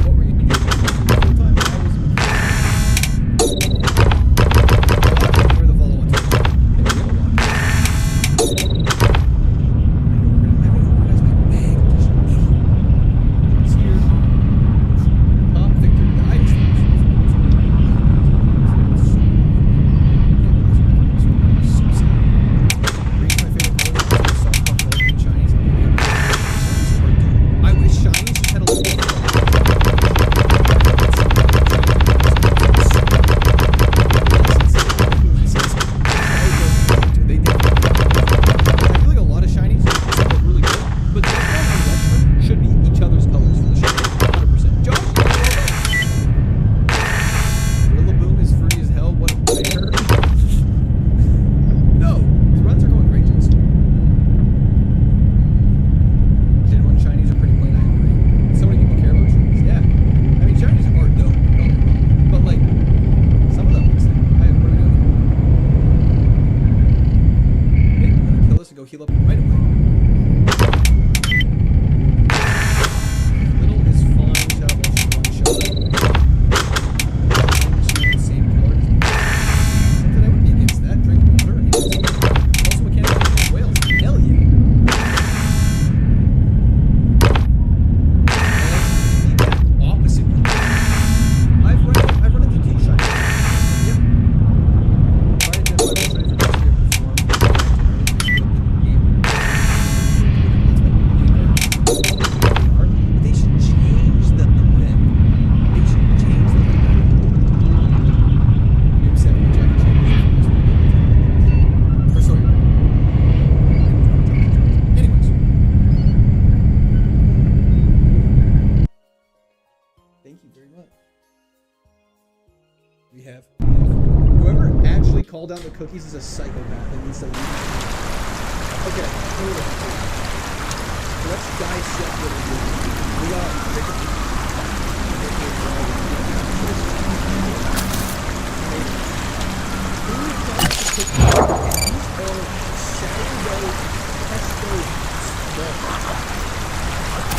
Speaker 1: What were you doing full time? I was. We have. Whoever actually called down the cookies is a psychopath and needs to leave. Okay, hold on. So let's dissect what we're doing. We got Jacob. These are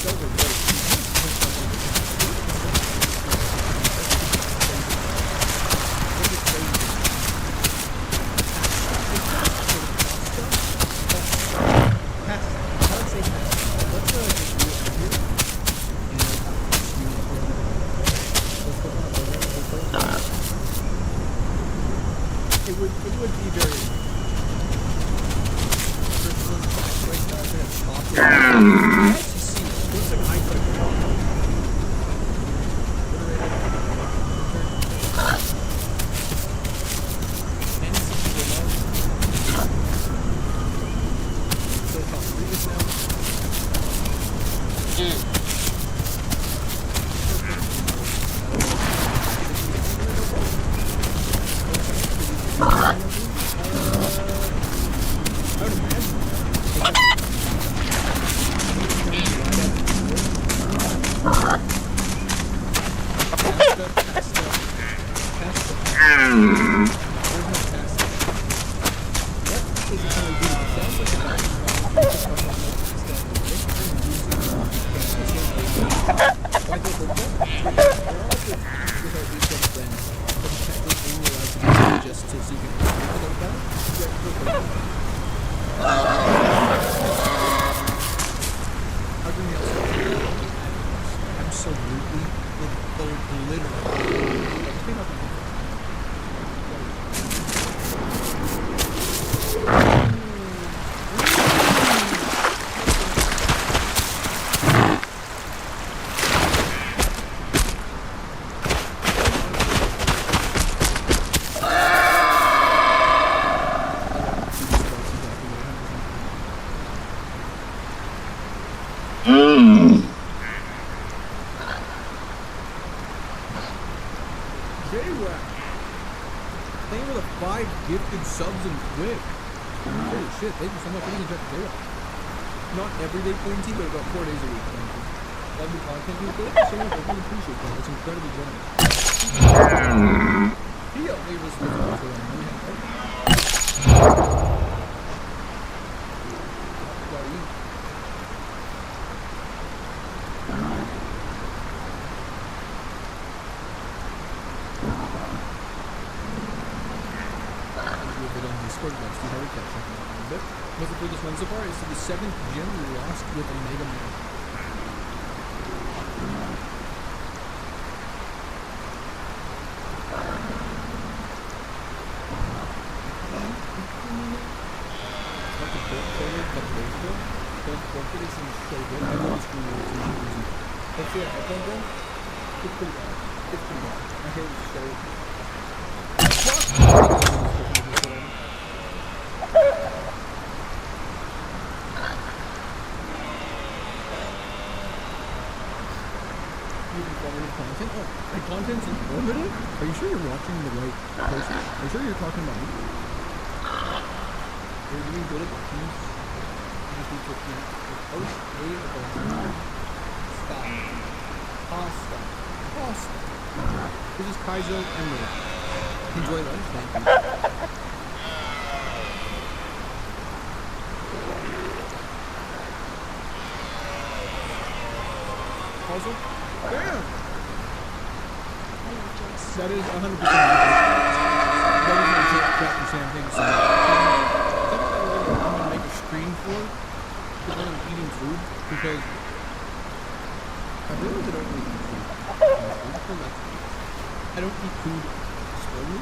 Speaker 1: sourdough pesto balls. Not everyday playing tea, but about 4 days a week. Love the content you put. So much. I really appreciate that. It's incredibly generous. He outlays us with That's too hard to catch. I think a little bit. Looking for this one so far. It's the 7th gym lost with a Mega Man. That's it. I think then it's pretty bad. It's pretty bad. I hate it so. Content? Oh, my content's informative? Are you sure you're watching the right person? Are you sure you're talking about me? You're doing good at the keys. You just need to post a stop. Pasta. Pasta. This is Kaizo Emerald. Enjoy lunch, thank you. Also, damn! That is 100%. That is my Captain Sam thing. So, something that I'm going to make a screen for is when I'm eating food, because I realize I don't really eat food. I don't eat food slowly.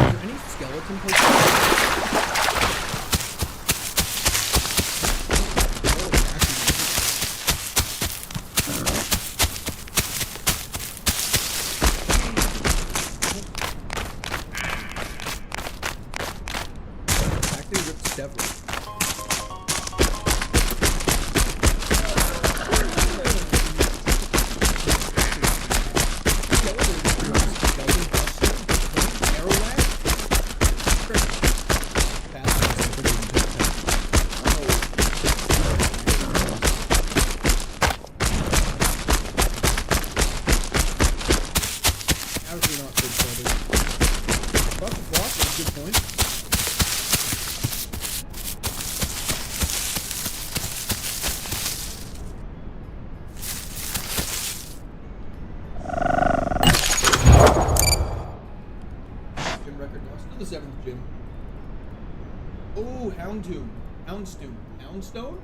Speaker 1: Is there any skeleton posters? The 7th gym. Oh, Houndstone. Houndstone?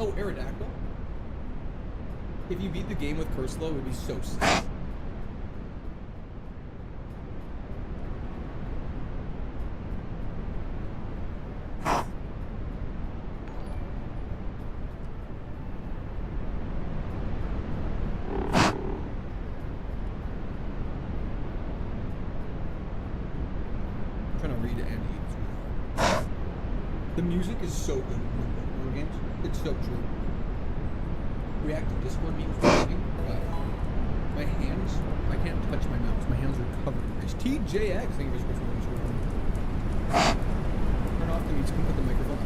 Speaker 1: Oh, Aerodactyl. If you beat the game with Curslow, it would be so sick. The music is so good in Pokemon games. It's so true. React to Discord memes for gaming. My hands, I can't touch my mouse. My hands are covered in grease. TJX, thank you for Discord. Turn off the music and put the microphone on.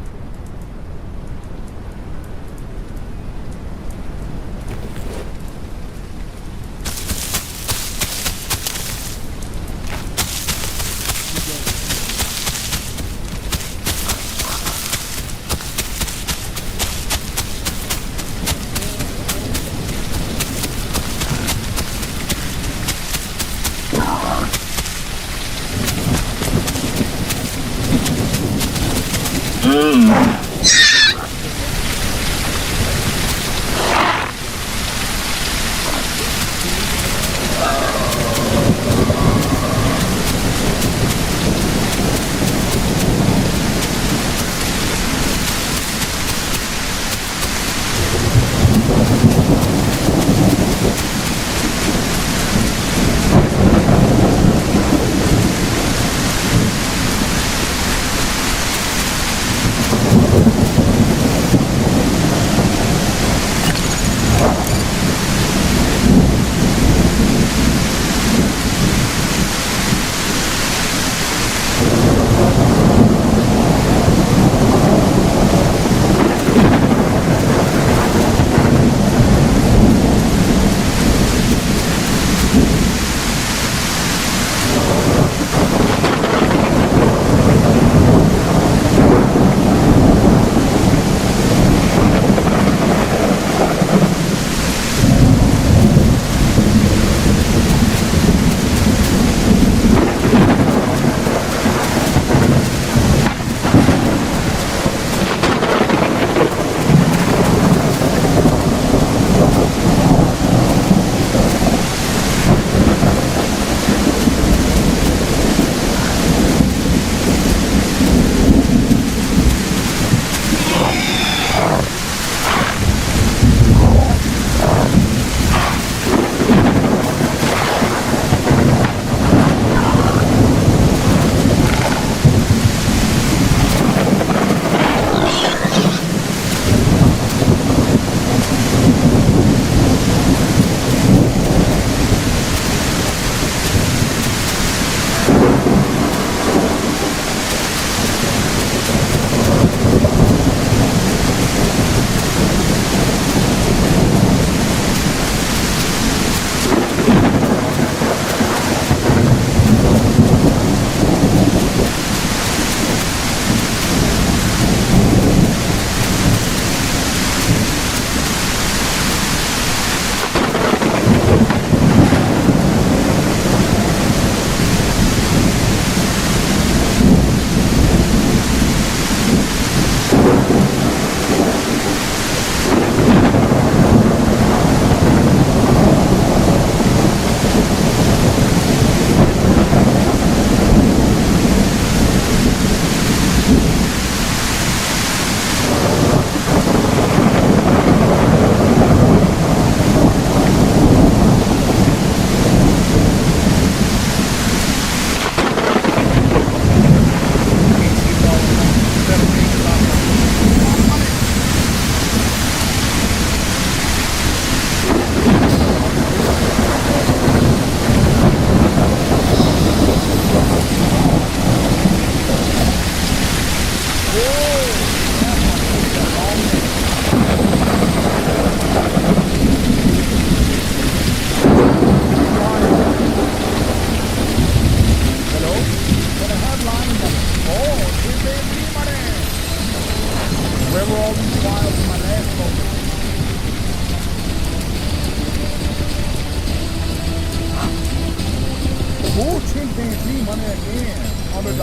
Speaker 3: in $100.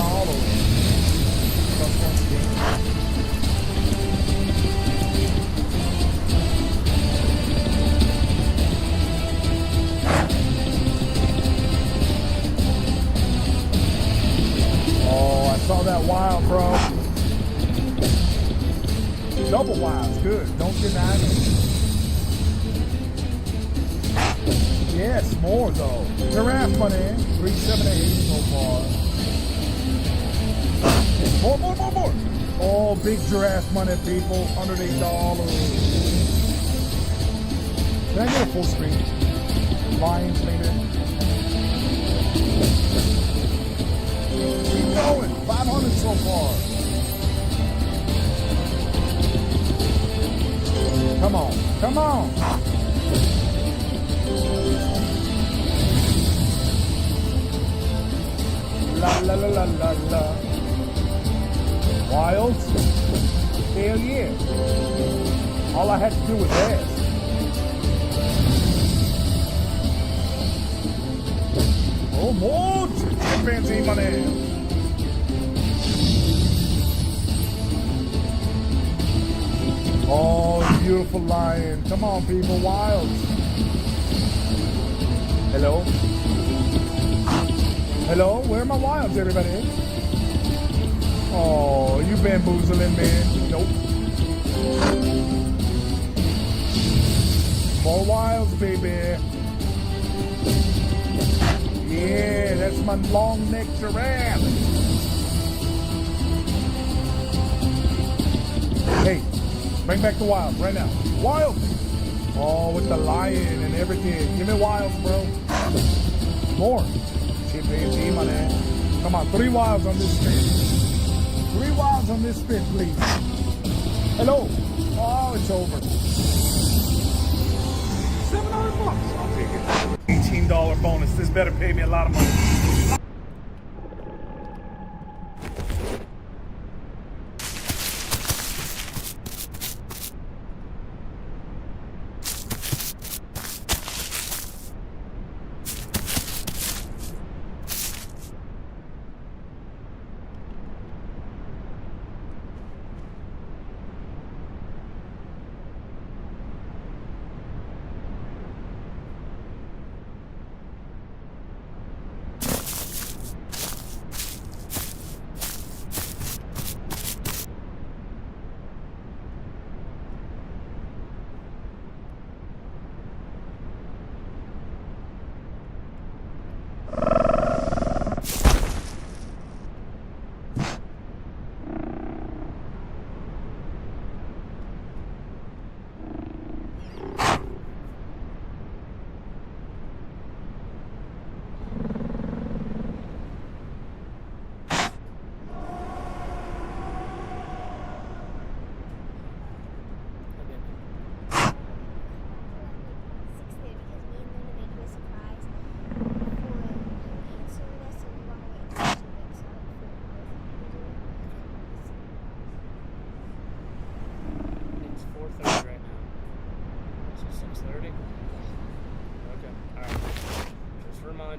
Speaker 3: Plus one skin. Oh, I saw that wild, bro. Double wild's good. Don't deny me. Yes, more though. Giraffe money, 378 so far. More. Oh, big giraffe money, people. $108. Can I get a full screen? Lions, maybe. Keep going. 500 so far. Come on. Come on. La la la la la la. Wilds? Hell yeah. All I had to do was ask. Oh, more chimpanzee money. Oh, beautiful lion. Come on, people. Wilds. Hello? Hello? Where are my wilds, everybody? Oh, you bamboozling, man. Nope. More wilds, baby. Yeah, that's my long-necked giraffe. Hey, bring back the wilds right now. Wilds! Oh, with the lion and everything. Give me wilds, bro. More. Chimpanzee, my man. Come on, 3 wilds on this spin. 3 wilds on this spin, please. Hello. Oh, it's over. $700. I'll take it. $18 bonus. This better pay me a lot of money.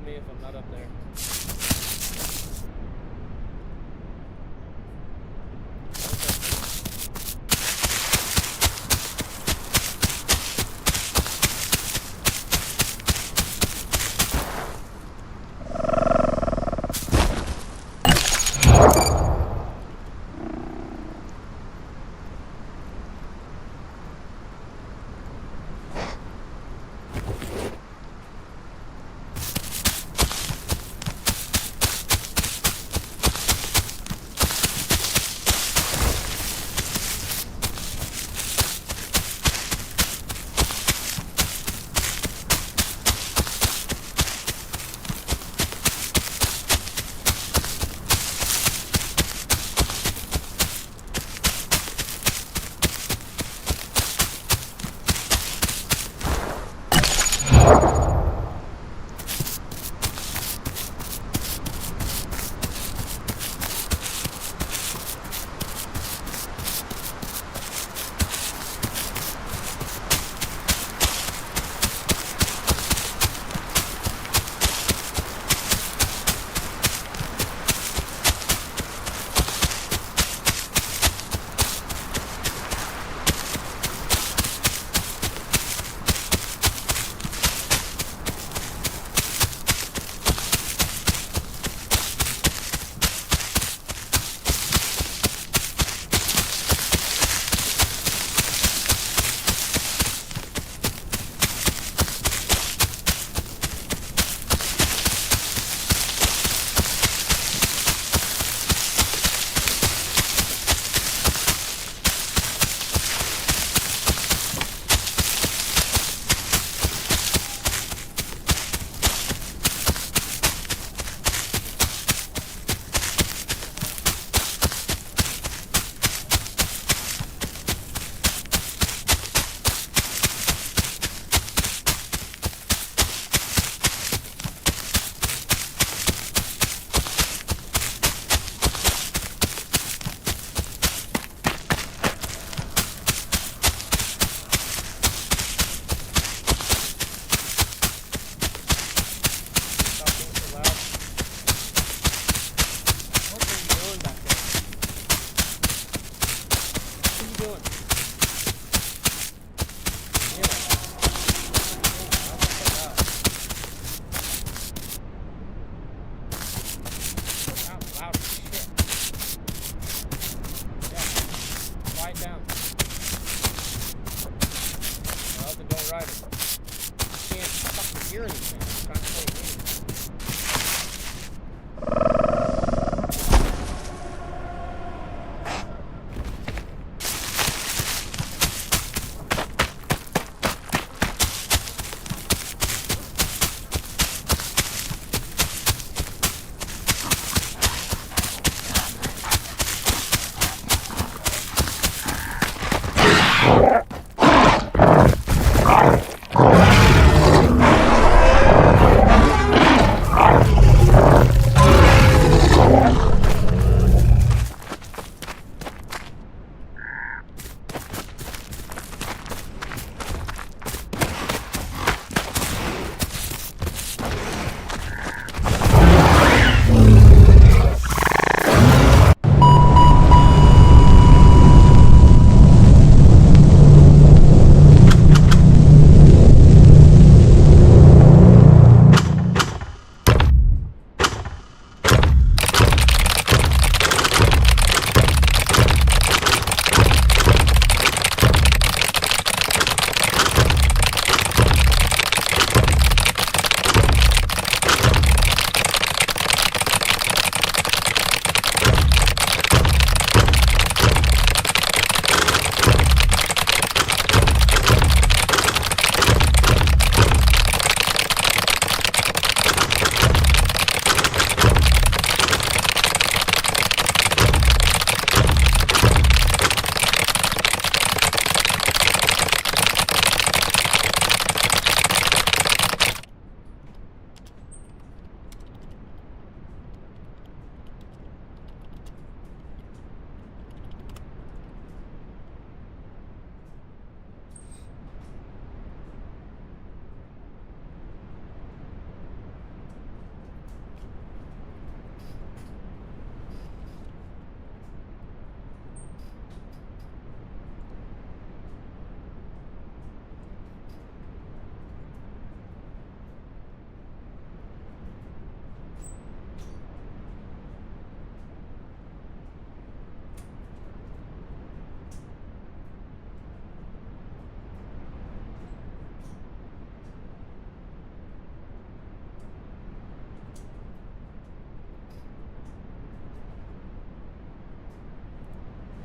Speaker 4: Me if I'm not up there.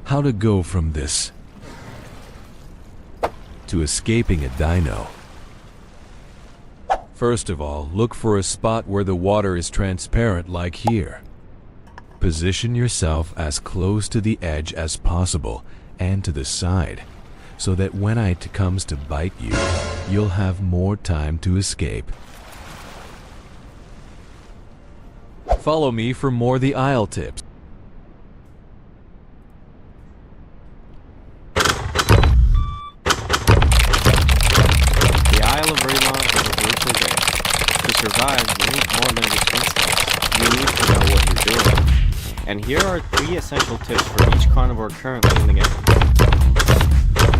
Speaker 5: how to go from this to escaping a dino. First of all, look for a spot where the water is transparent like here. Position yourself as close to the edge as possible and to the side, so that when it comes to bite you, you'll have more time to escape. Follow me for more the Isle tips.
Speaker 6: The Isle of Vermont is a brutal game. To survive, you need more than just instincts. You need to know what you're doing. And here are 3 essential tips for each carnivore currently in the game.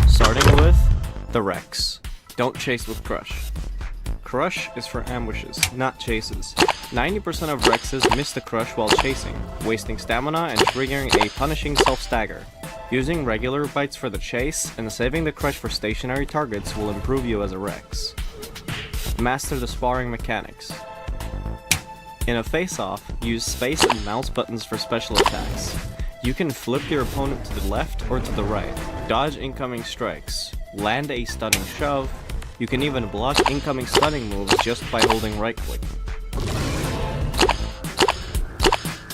Speaker 6: Starting with the Rex. Don't chase with Crush. Crush is for ambushes, not chases. 90% of Rexes miss the Crush while chasing, wasting stamina and triggering a punishing self-stagger. Using regular bites for the chase and saving the Crush for stationary targets will improve you as a Rex. Master the sparring mechanics. In a face-off, use space and mouse buttons for special attacks. You can flip your opponent to the left or to the right, dodge incoming strikes, land a stunning shove. You can even block incoming stunning moves just by holding right click.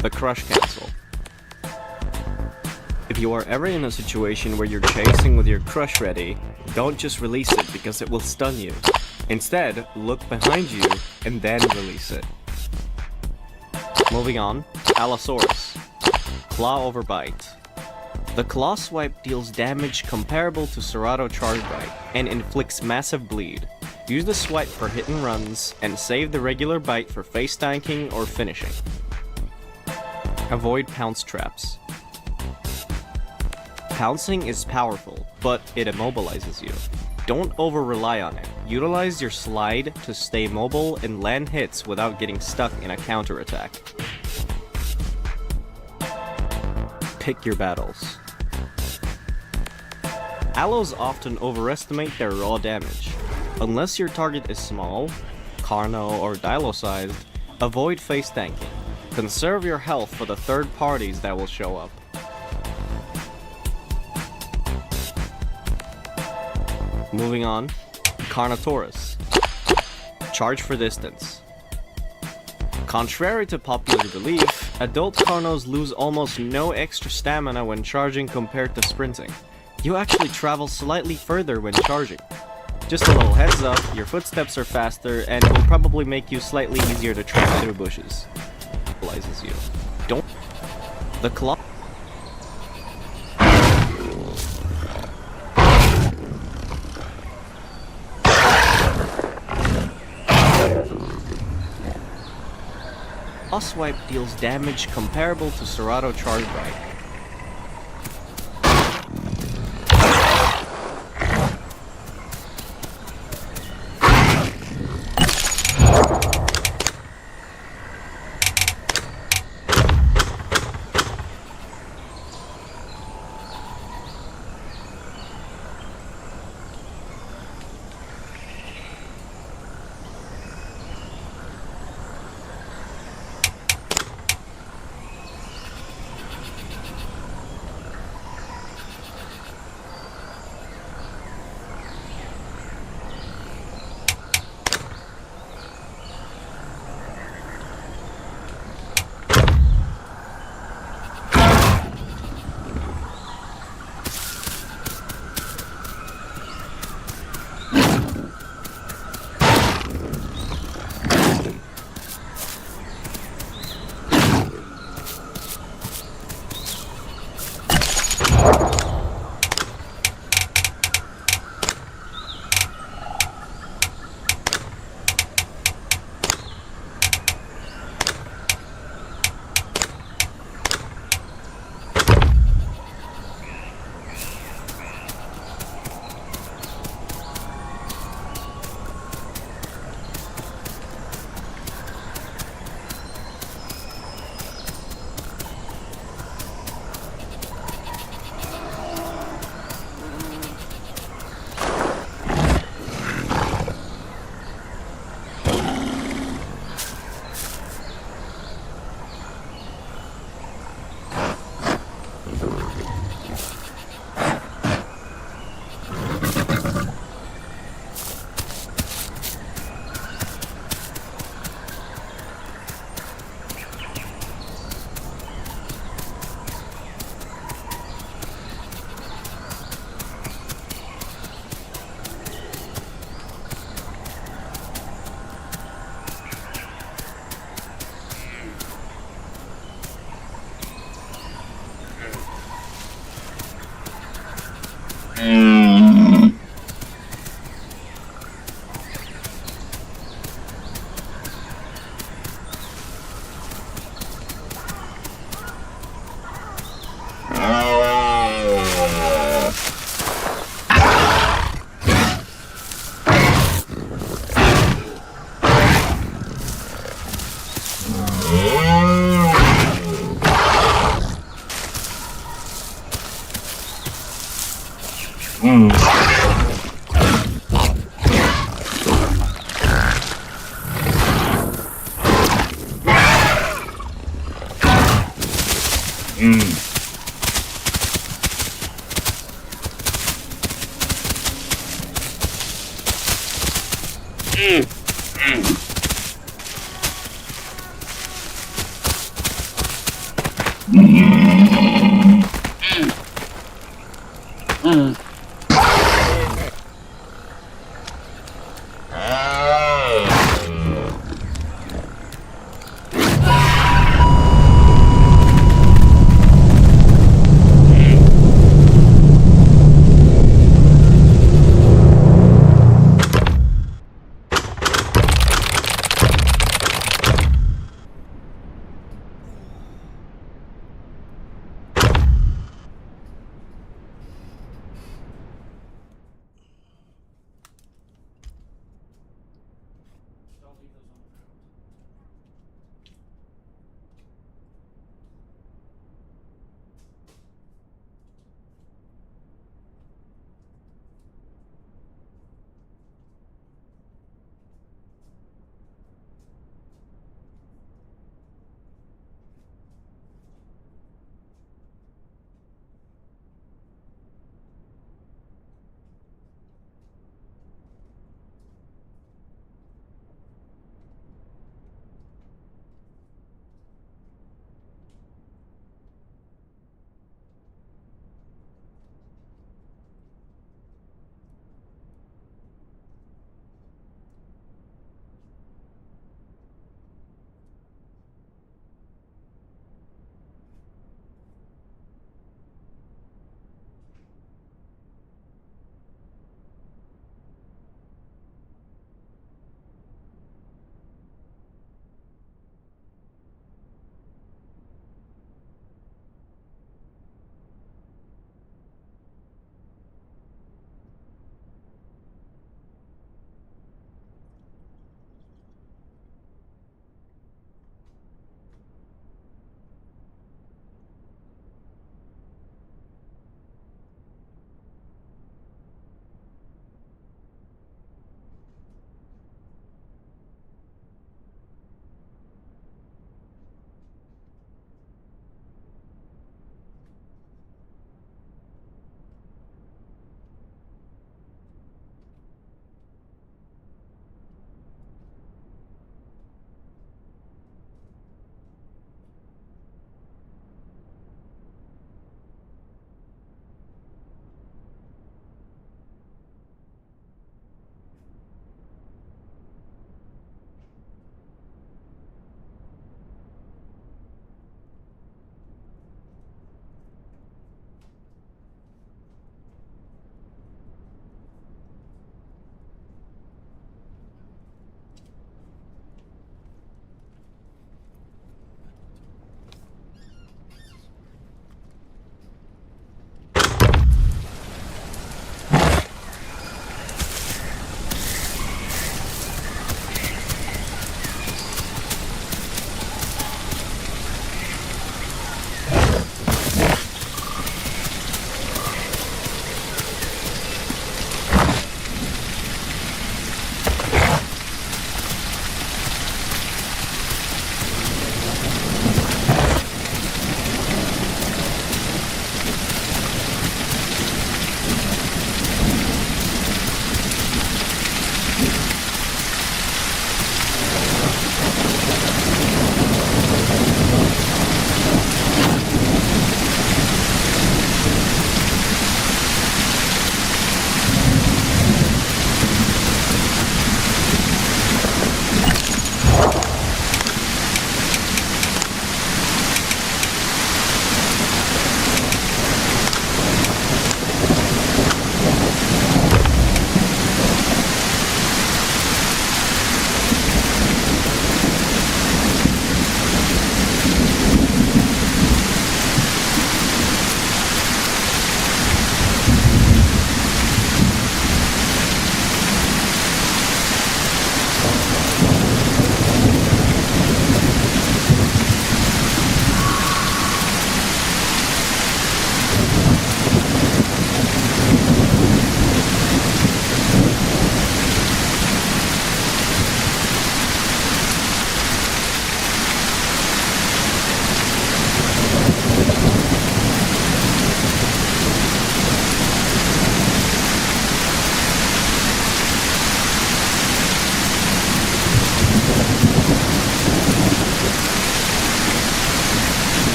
Speaker 6: The Crush Cancel. If you are ever in a situation where you're chasing with your Crush ready, don't just release it because it will stun you. Instead, look behind you and then release it. Moving on, Allosaurus. Claw over Bite. The Claw Swipe deals damage comparable to Serrato Charge Bite and inflicts massive bleed. Use the swipe for hit and runs and save the regular bite for face tanking or finishing. Avoid Pounce Traps. Pouncing is powerful, but it immobilizes you. Don't over-rely on it. Utilize your slide to stay mobile and land hits without getting stuck in a counterattack. Pick your battles. Allos often overestimate their raw damage. Unless your target is small, Carno or Dilo-sized, avoid face tanking. Conserve your health for the third parties that will show up. Moving on, Carnotaurus. Charge for distance. Contrary to popular belief, adult Carnos lose almost no extra stamina when charging compared to sprinting. You actually travel slightly further when charging. Just a little heads up, your footsteps are faster and will probably make you slightly easier to track through bushes. Realizes you. Don't. The claw. Claw Swipe deals damage comparable to Serrato Charge Bite.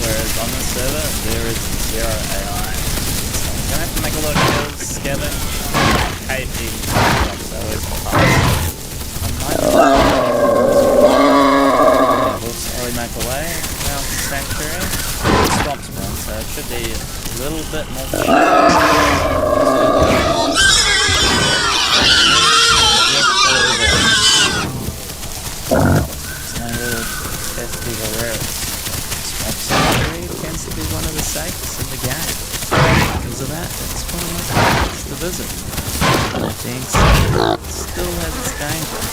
Speaker 7: Whereas on this server, there is zero AI. So I'm gonna have to make a lot of kills, scavenge, cave eating stuff, so it's hard. We'll slowly make our way around the sanctuary. Swamp spawn, so it should be a little bit more It's my little pesky Herreras. Swamp sanctuary tends to be one of the safest in the game. Because of that, it's one of my favorites to visit. That being said, it still has its dangers.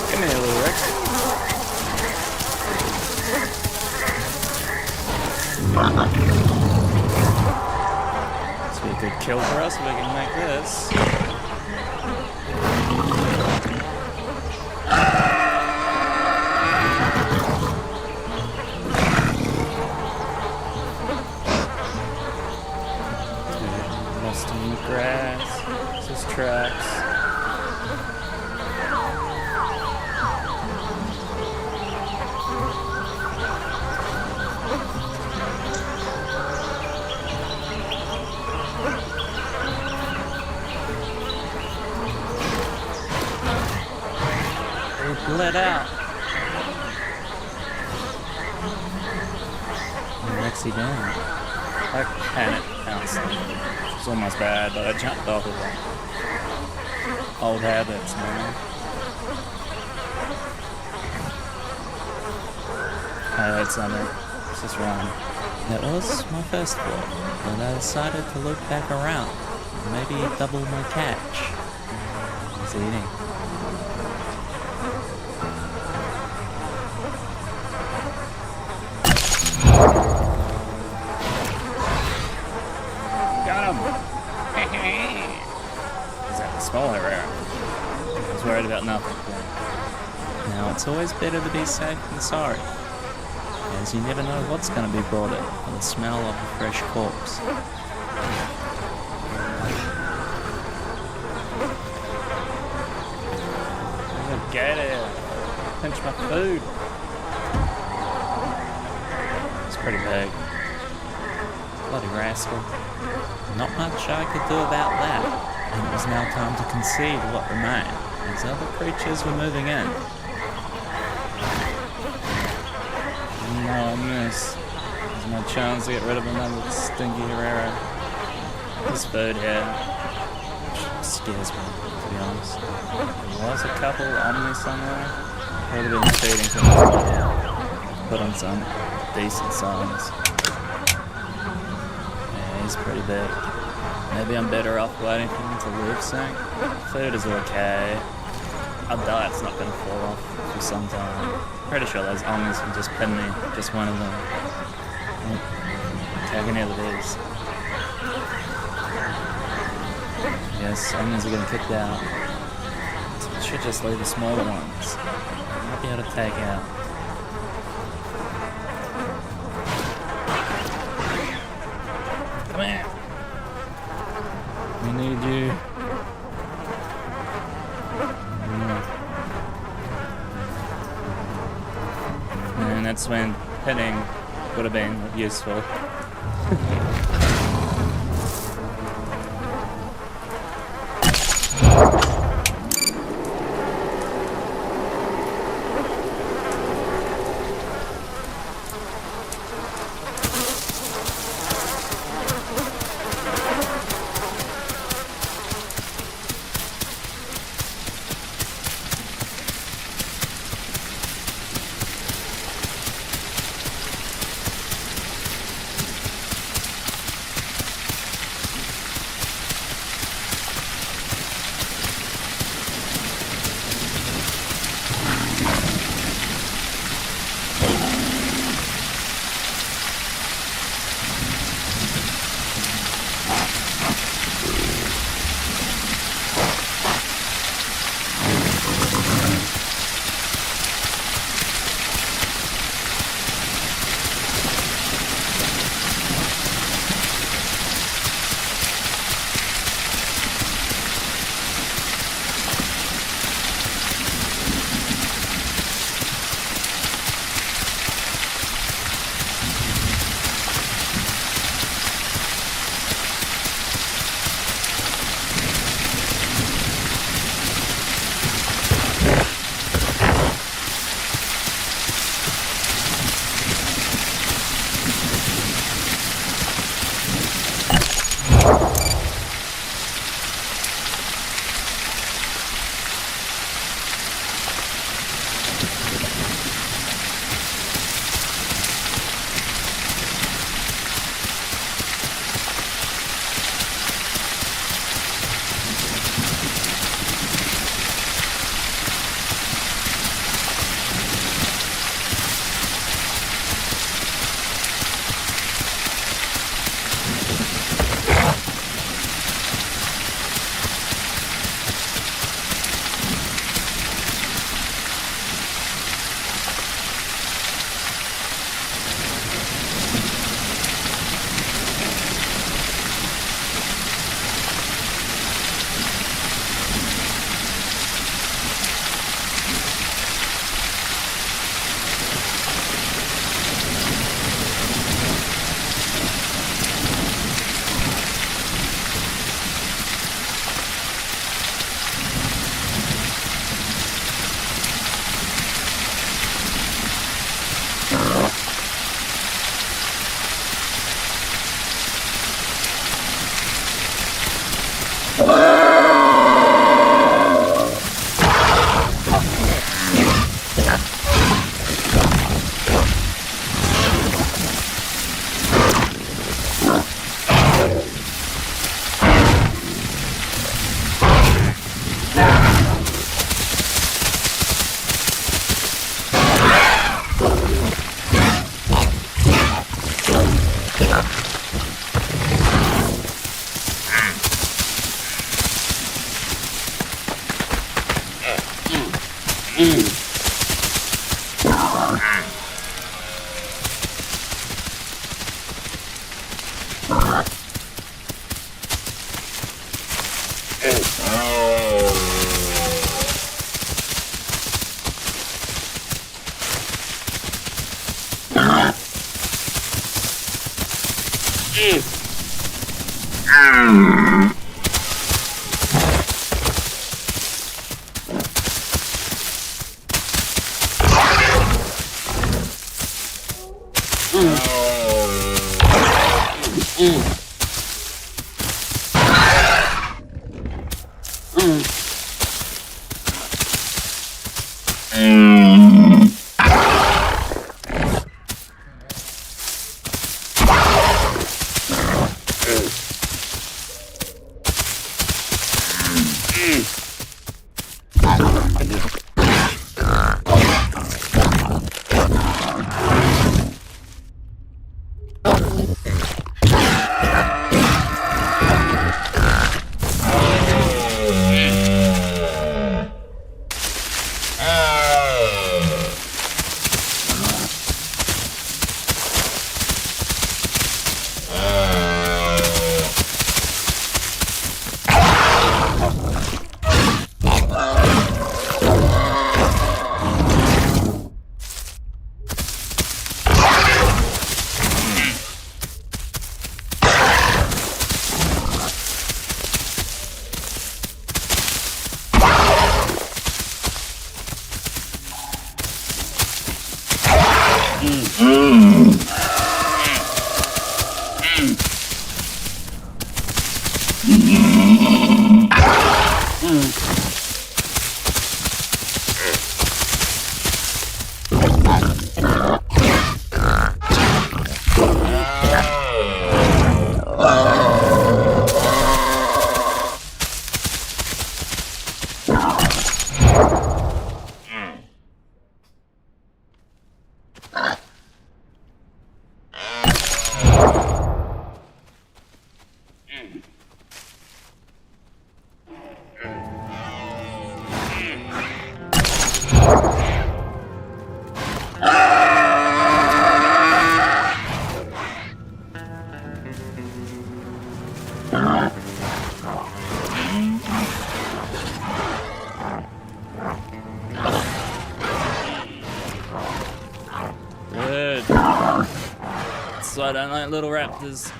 Speaker 7: Come here, little Rex. This would be a good kill for us if we can make this. Lost in the grass. This is tracks. Let out. Rexy down. I panicked constantly. It's almost bad, but I jumped off of it. Old habits, man. Hey, wait, Summer. Let's just run. That was my first thought, but I decided to look back around. Maybe double my catch. He's eating. Small Herrera. I was worried about nothing. Now, it's always better to be safe than sorry, as you never know what's going to be brought in by the smell of a fresh corpse. I'm gonna get it. Pinch my food. It's pretty big. Bloody rascal. Not much I could do about that. And it was now time to concede what remained, as other creatures were moving in. No, I miss. There's no chance to get rid of another stinky Herrera. This food here scares me, to be honest. There was a couple on me somewhere. Could have been feeding to them. Put on some decent size. Yeah, he's pretty big. Maybe I'm better off waiting for him to live soon. Food is okay. Our diet's not going to fall off for some time. Pretty sure those omnis can just pin me. Just one of them. Take any of these. Yes, omnis are getting kicked out. I should just leave the smaller ones. I might be able to take out. Come here. We need you. And that's when hitting would have been useful. Good. So I don't like little raptors.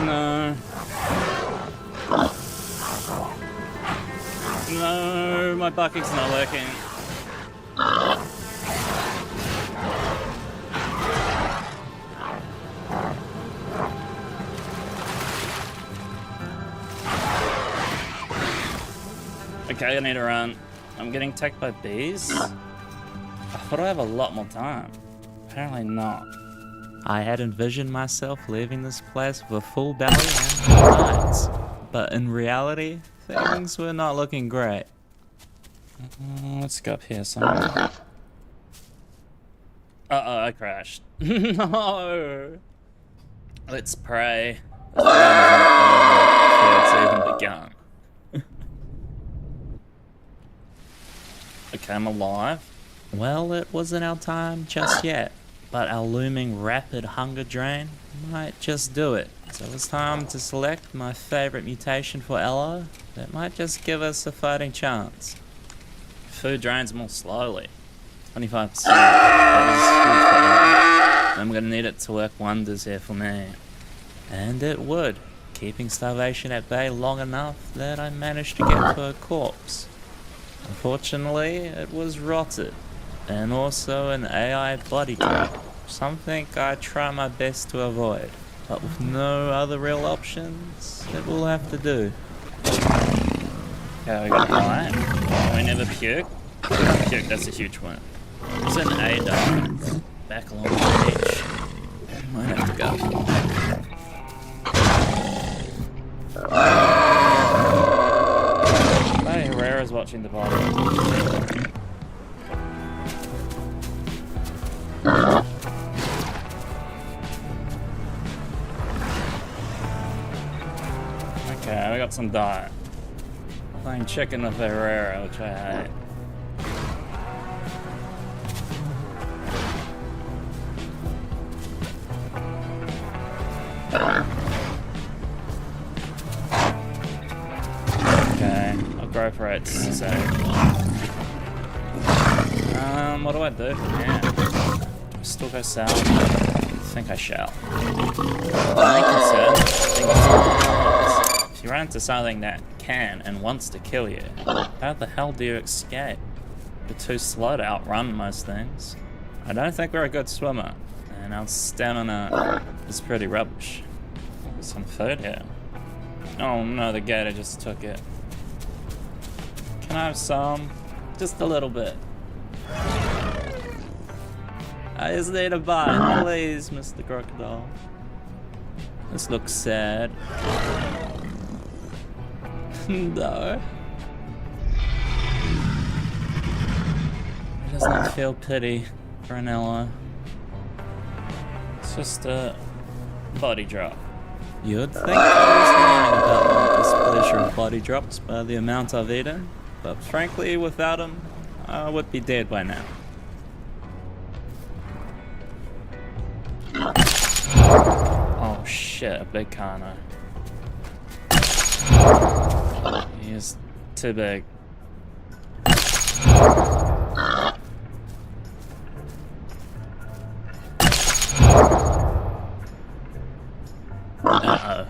Speaker 7: No. No, my bucket's not working. Okay, I need to run. I'm getting attacked by bees? I thought I'd have a lot more time. Apparently not. I had envisioned myself leaving this place with a full belly and lights, but in reality, things were not looking great. Let's go up here somewhere. Uh-oh, I crashed. No! Let's pray. The fun isn't over before it's even begun. Okay, I'm alive. Well, it wasn't our time just yet, but our looming rapid hunger drain might just do it. So it's time to select my favorite mutation for Ella that might just give us a fighting chance. Food drains more slowly. 25%. That is huge for Ella. I'm gonna need it to work wonders here for me. And it would, keeping starvation at bay long enough that I managed to get to a corpse. Unfortunately, it was rotted, and also an AI body type, something I try my best to avoid, but with no other real options, it will have to do. Okay, we got high. We never puke. Puke, that's a huge one. It's an A dog. Back along the beach. Might have to go. Hey, Herrera's watching the bottom. Okay, we got some diet. Playing chicken with Herrera, which I hate. Okay, I'll go for it. So, what do I do? Yeah, still go south. I think I shall. My concern, if you run into something that can and wants to kill you, how the hell do you escape? You're too slow to outrun most things. I don't think we're a good swimmer, and our stamina is pretty rubbish. Some food here. Oh no, the gator just took it. Can I have some? Just a little bit. I just need a bite, please, Mr. Crocodile. This looks sad. No. He does not feel pity for Anello. It's just a body drop. You'd think I was lying about my displeasure of body drops by the amount I've eaten, but frankly, without them, I would be dead by now. Oh shit, a big Kano. He is too big. Uh-oh.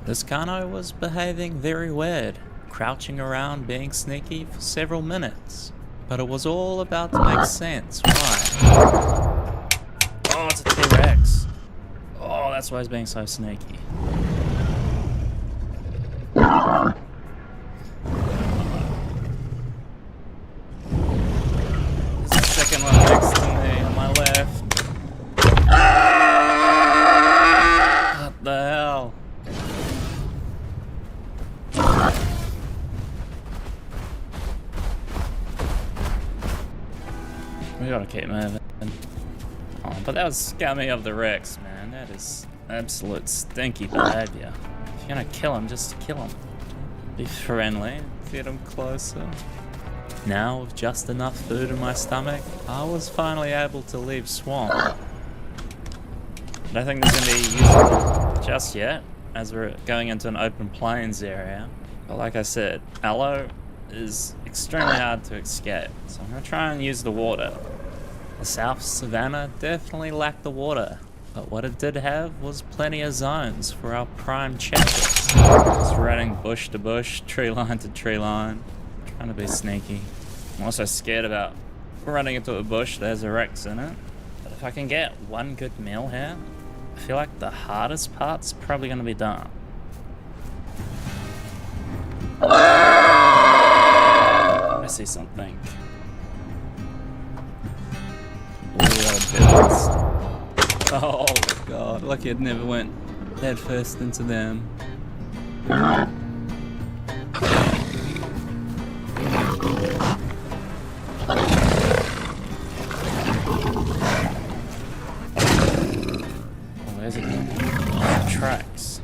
Speaker 7: This Kano was behaving very weird, crouching around being sneaky for several minutes. But it was all about to make sense. Why? Oh, it's a T-Rex. Oh, that's why he's being so sneaky. There's a second one next to me on my left. What the hell? We gotta keep moving. Oh, but that was scummy of the Rex, man. That is absolute stinky behavior. If you're gonna kill him, just kill him. Be friendly, get him closer. Now, with just enough food in my stomach, I was finally able to leave Swamp. I don't think this is gonna be useful just yet, as we're going into an open plains area. But like I said, Aloe is extremely hard to escape, so I'm gonna try and use the water. The South Savannah definitely lacked the water, but what it did have was plenty of zones for our prime checklist. Just running bush to bush, tree line to tree line, trying to be sneaky. I'm also scared about running into a bush, there's a Rex in it. But if I can get one good meal here, I feel like the hardest part's probably gonna be done. I see something. Oh god, lucky it never went head first into them. Oh, there's it again. Tracks.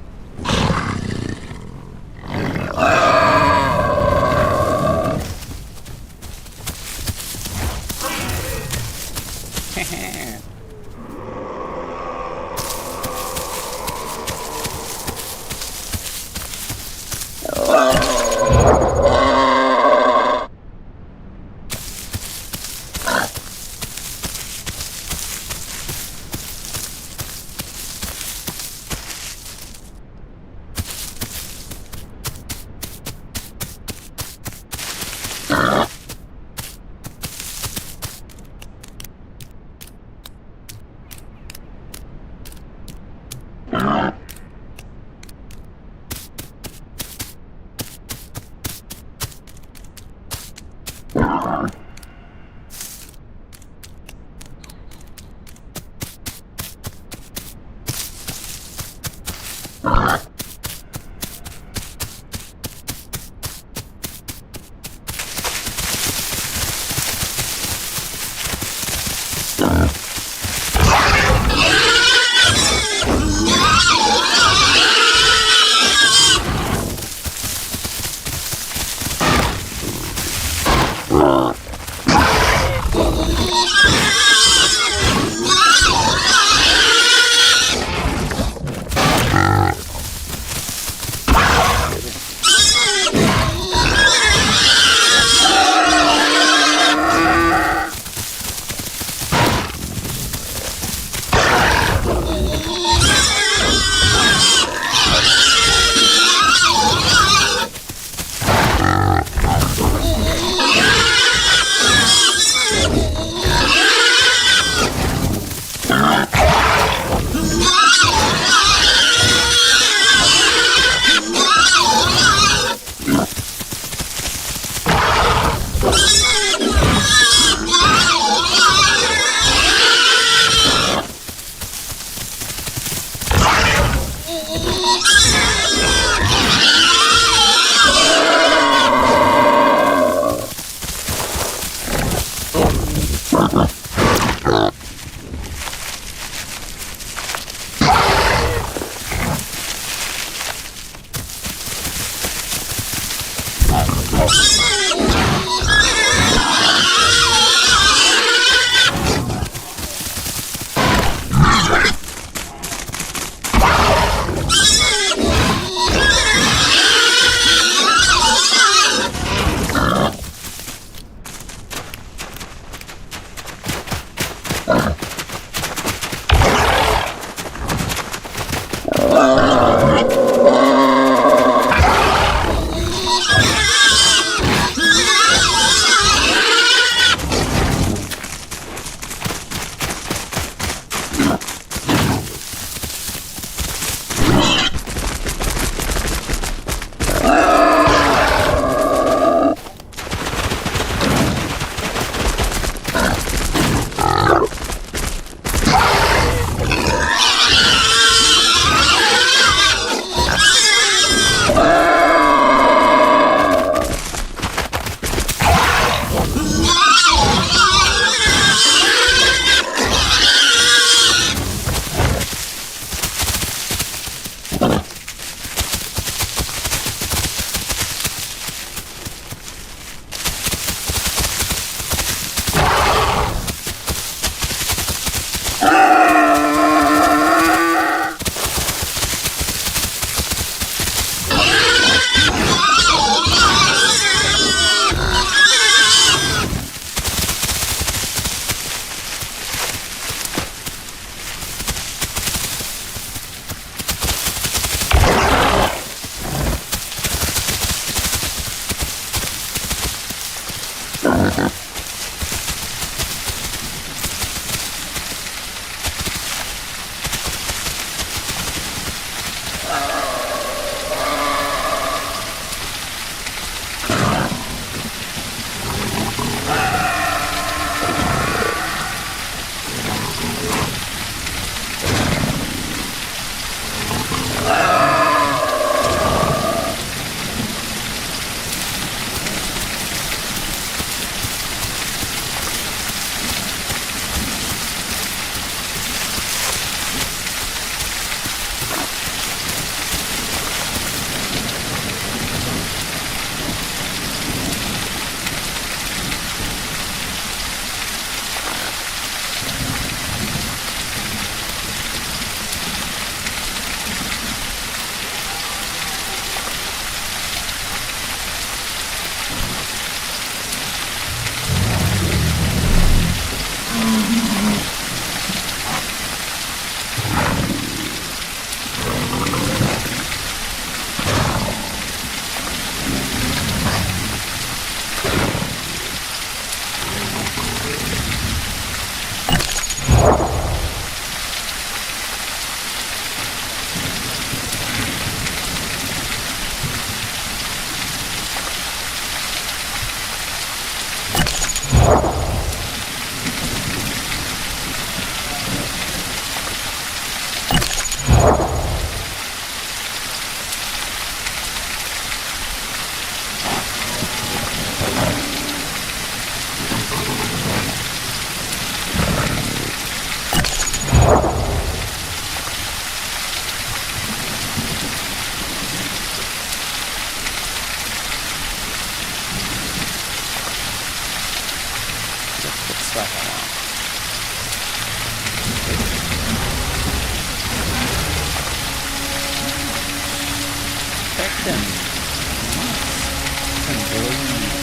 Speaker 7: fucking boy,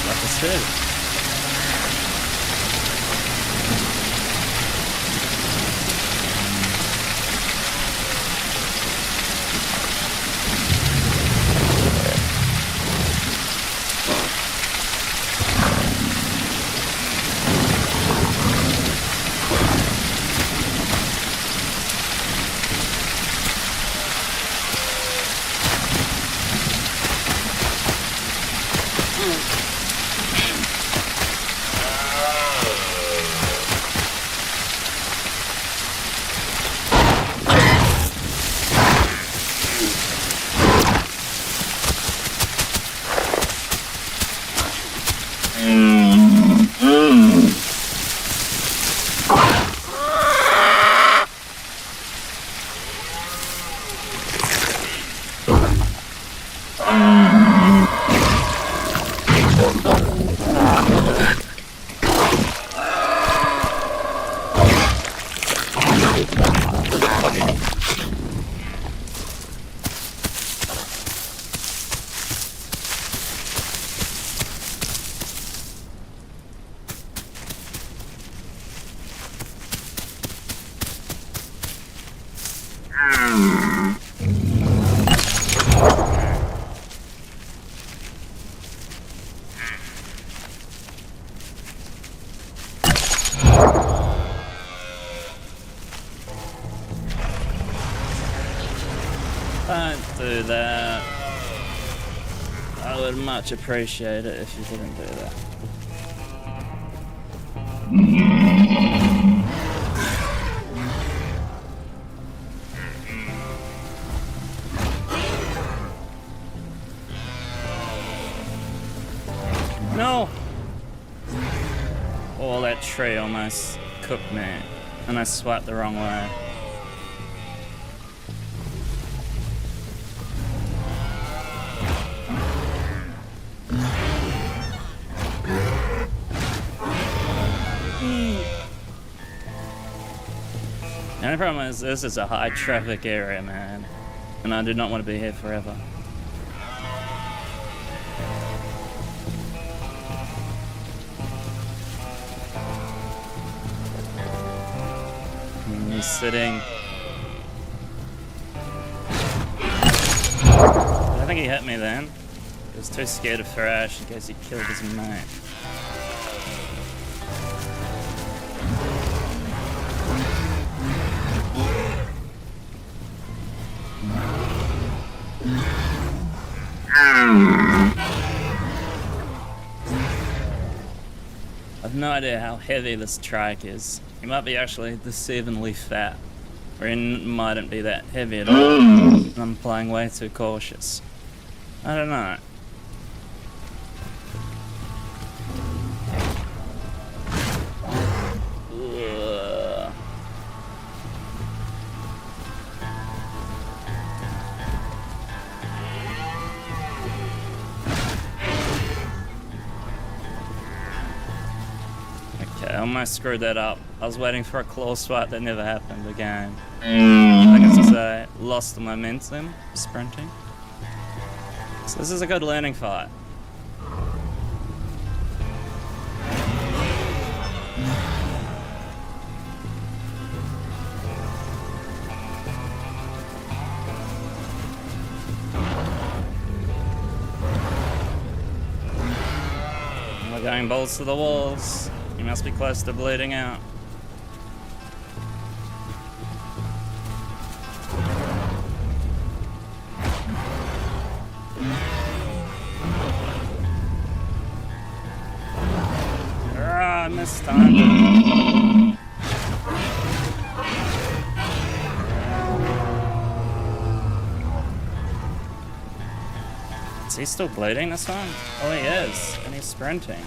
Speaker 7: like I said. Don't do that. I would much appreciate it if you didn't do that. No! Oh, that tree almost cooked me, and I swiped the wrong way. The only problem is this is a high traffic area, man, and I do not want to be here forever. He's sitting. I don't think he hit me then. He was too scared of Thrash in case he killed his mate. I've no idea how heavy this trike is. He might be actually deceivingly fat, or he mightn't be that heavy at all. I'm playing way too cautious. I don't know. Ugh. Okay, I almost screwed that up. I was waiting for a claw swipe that never happened again. I guess to say, lost the momentum, sprinting. So this is a good learning fight. We're going balls to the walls. You must be close to bleeding out. Ah, I missed time. Is he still bleeding this one? Oh, he is, and he's sprinting.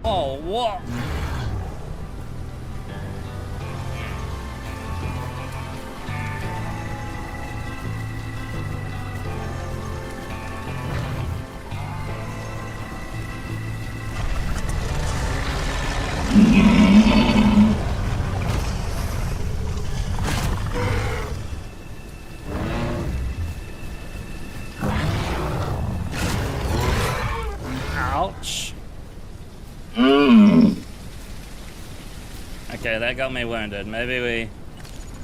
Speaker 7: Oh, what? Ouch. Okay, that got me wounded. Maybe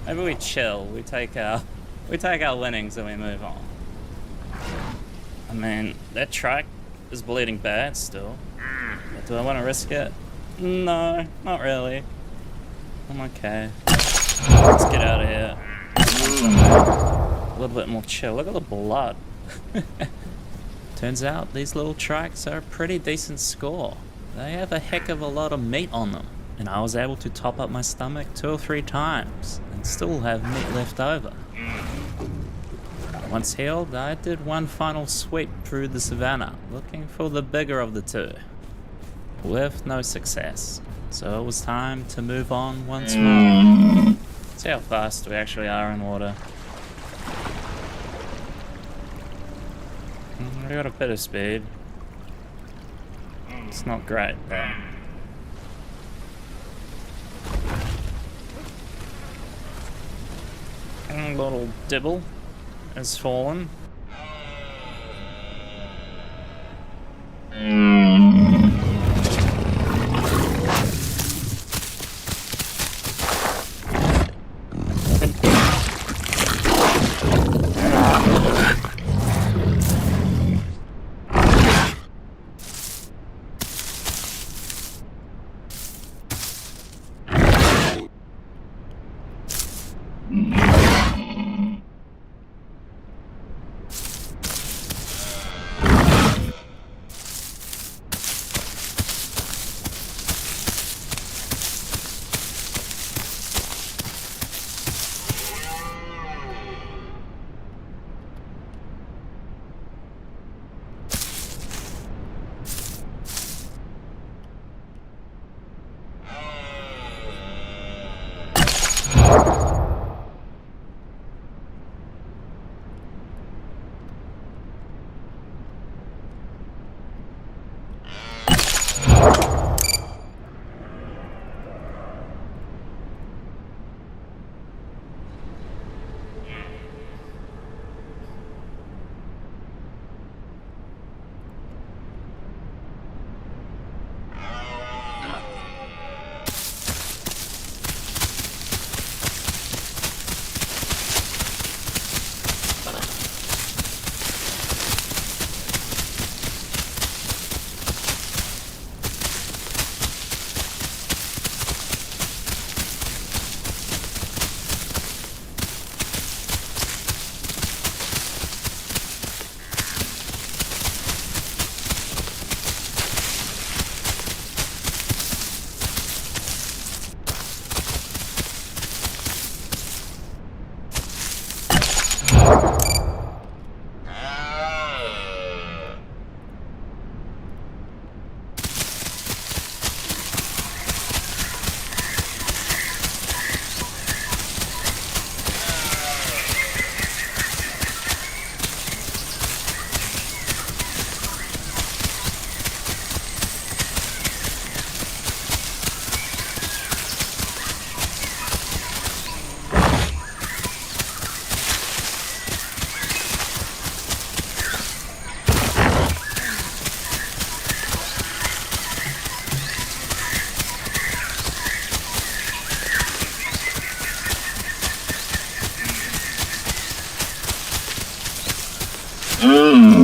Speaker 7: we chill. We take our winnings and we move on. I mean, that track is bleeding bad still. But do I want to risk it? No, not really. I'm okay. Let's get out of here. A little bit more chill. Look at the blood. Turns out these little tracks are a pretty decent score. They have a heck of a lot of meat on them. And I was able to top up my stomach 2 or 3 times and still have meat left over. Once healed, I did one final sweep through the savannah, looking for the bigger of the two, with no success. So it was time to move on once more. See how fast we actually are in water. We got a bit of speed. It's not great though. Little Dibble has fallen. Go.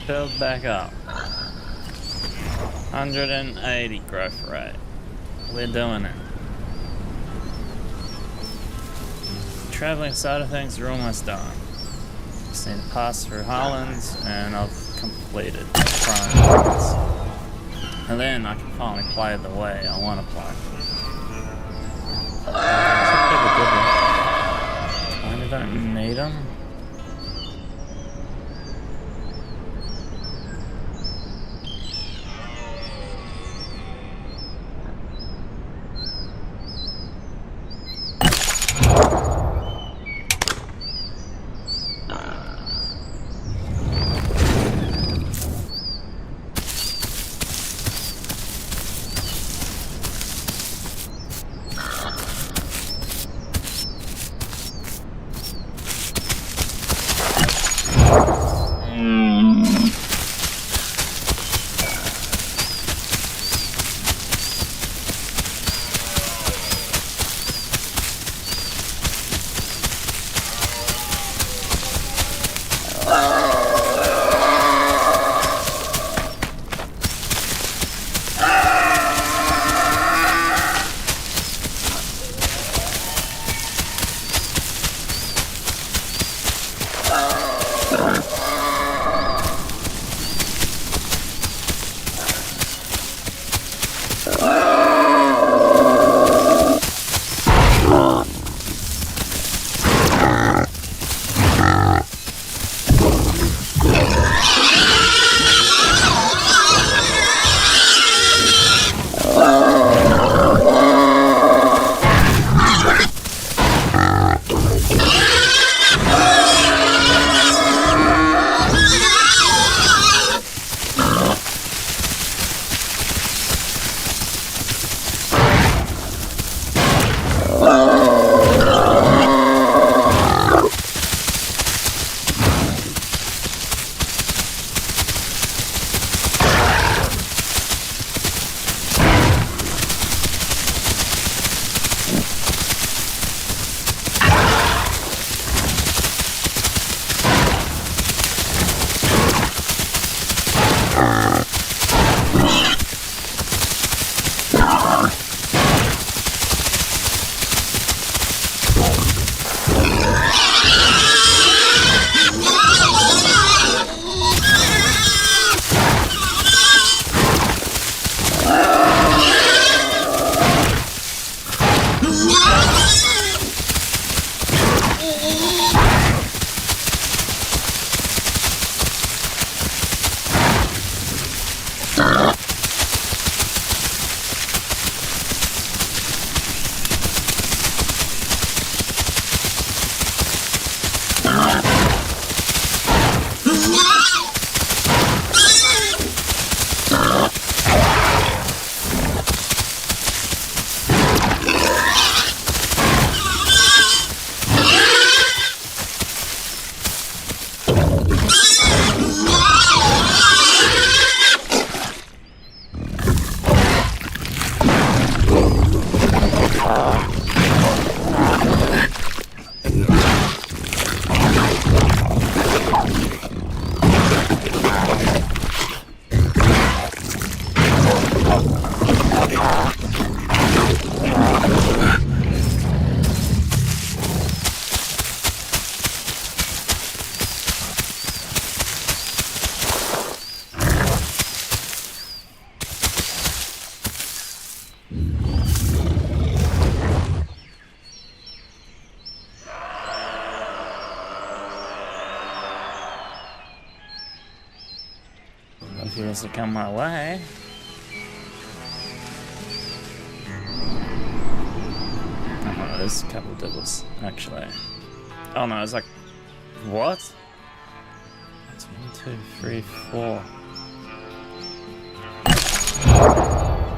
Speaker 7: Build back up. 180 growth rate. We're doing it. Traveling side of things, we're almost done. Just need to pass through Highlands and I've completed Prime. And then I can finally play the way I want to play. Kinda don't need them. If he wants to come my way. Oh, there's a couple of doubles, actually. Oh no, it's like... What? That's 1, 2, 3, 4.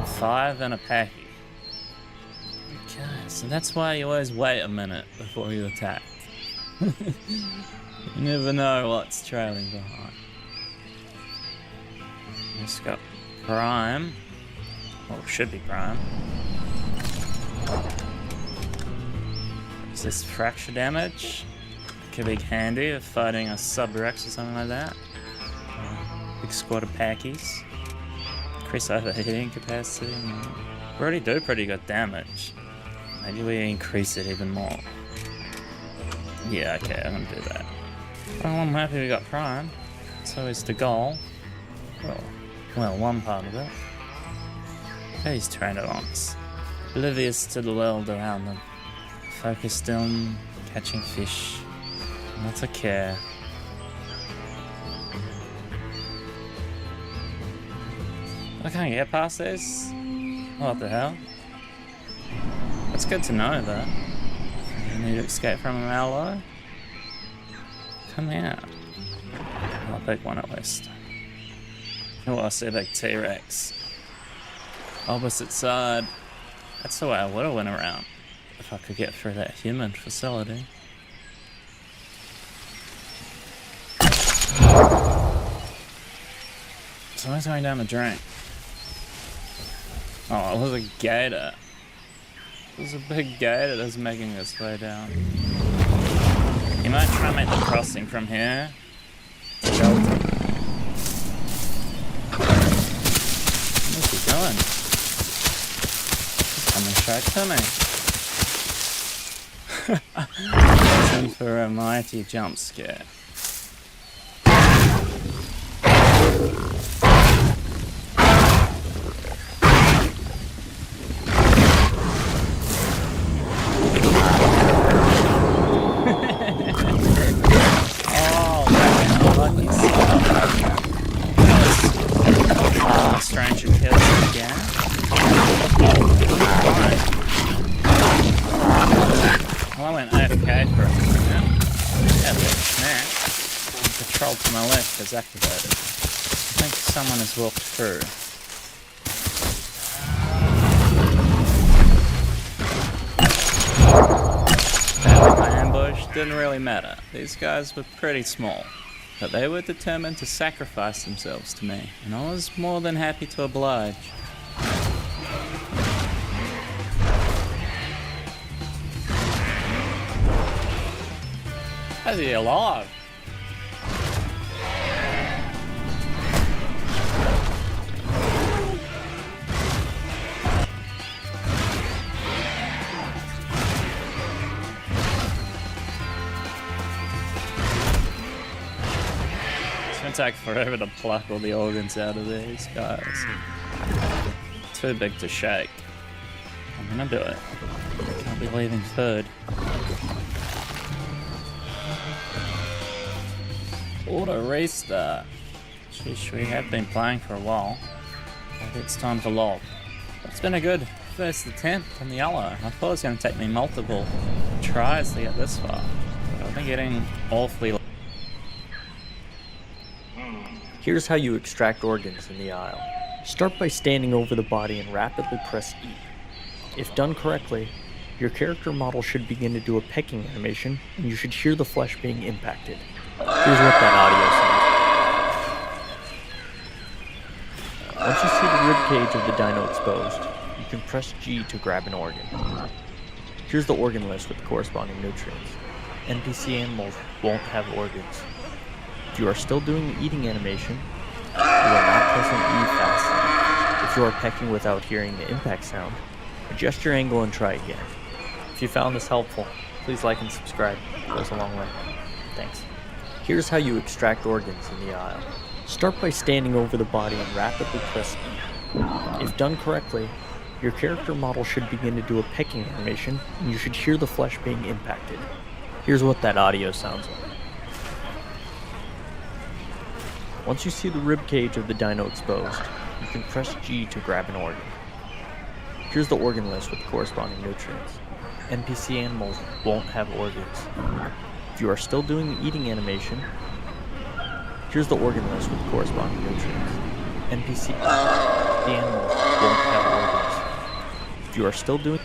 Speaker 7: 5 and a packy. Okay, so that's why you always wait a minute before you attack. You never know what's trailing behind. Just got Prime. Well, it should be Prime. Is this fracture damage? Could be handy if fighting a Sub-Rex or something like that. Big squad of packies. Increase overheating capacity. We already do pretty good damage. Maybe we increase it even more. Yeah, okay, I'm gonna do that. Well, I'm happy we got Prime. So is the goal. Well, one part of it. These pteranodons, oblivious to the world around them, focused on catching fish, not to care. I can't get past this. What the hell? That's good to know, though. You need to escape from a Mallow? Come out. I'll pick one at least. Oh, I see a big T-Rex. Opposite side. That's the way I would have went around if I could get through that human facility. Someone's going down the drain. Oh, it was a gator. It was a big gator that's making its way down. You might try and make the crossing from here. Shelter. What's he doing? He's coming straight to me. It's in for a mighty jump scare. Stranger kills again. Well, I went AFK for a minute. Yeah, look, snap. The patrol to my left is activated. I think someone has walked through. Failing my ambush didn't really matter. These guys were pretty small. But they were determined to sacrifice themselves to me, and I was more than happy to oblige. How's he alive? It's gonna take forever to pluck all the organs out of these guys. Too big to shake. I'm gonna do it. Can't be leaving food. Auto restart. Sheesh, we have been playing for a while. Maybe it's time to log. It's been a good first attempt on the yellow. I thought it was going to take me multiple tries to get this far. But I've been getting awfully.
Speaker 8: Here's how you extract organs in the aisle. Start by standing over the body and rapidly press E. If done correctly, your character model should begin to do a pecking animation, and you should hear the flesh being impacted. Here's what that audio sounds like. Once you see the ribcage of the dino exposed, you can press G to grab an organ. Here's the organ list with the corresponding nutrients. NPC animals won't have organs. If you are still doing the eating animation, you are not pressing E fast enough. If you are pecking without hearing the impact sound, adjust your angle and try again. If you found this helpful, please like and subscribe. It goes a long way. Thanks. Here's how you extract organs in the aisle. Start by standing over the body and rapidly press E. If done correctly, your character model should begin to do a pecking animation, and you should hear the flesh being impacted. Here's what that audio sounds like. Once you see the ribcage of the dino exposed, you can press G to grab an organ. Here's the organ list with the corresponding nutrients. NPC animals won't have organs. If you are still doing the eating animation, here's the organ list with the corresponding nutrients. NPC animals won't have organs. If you are still doing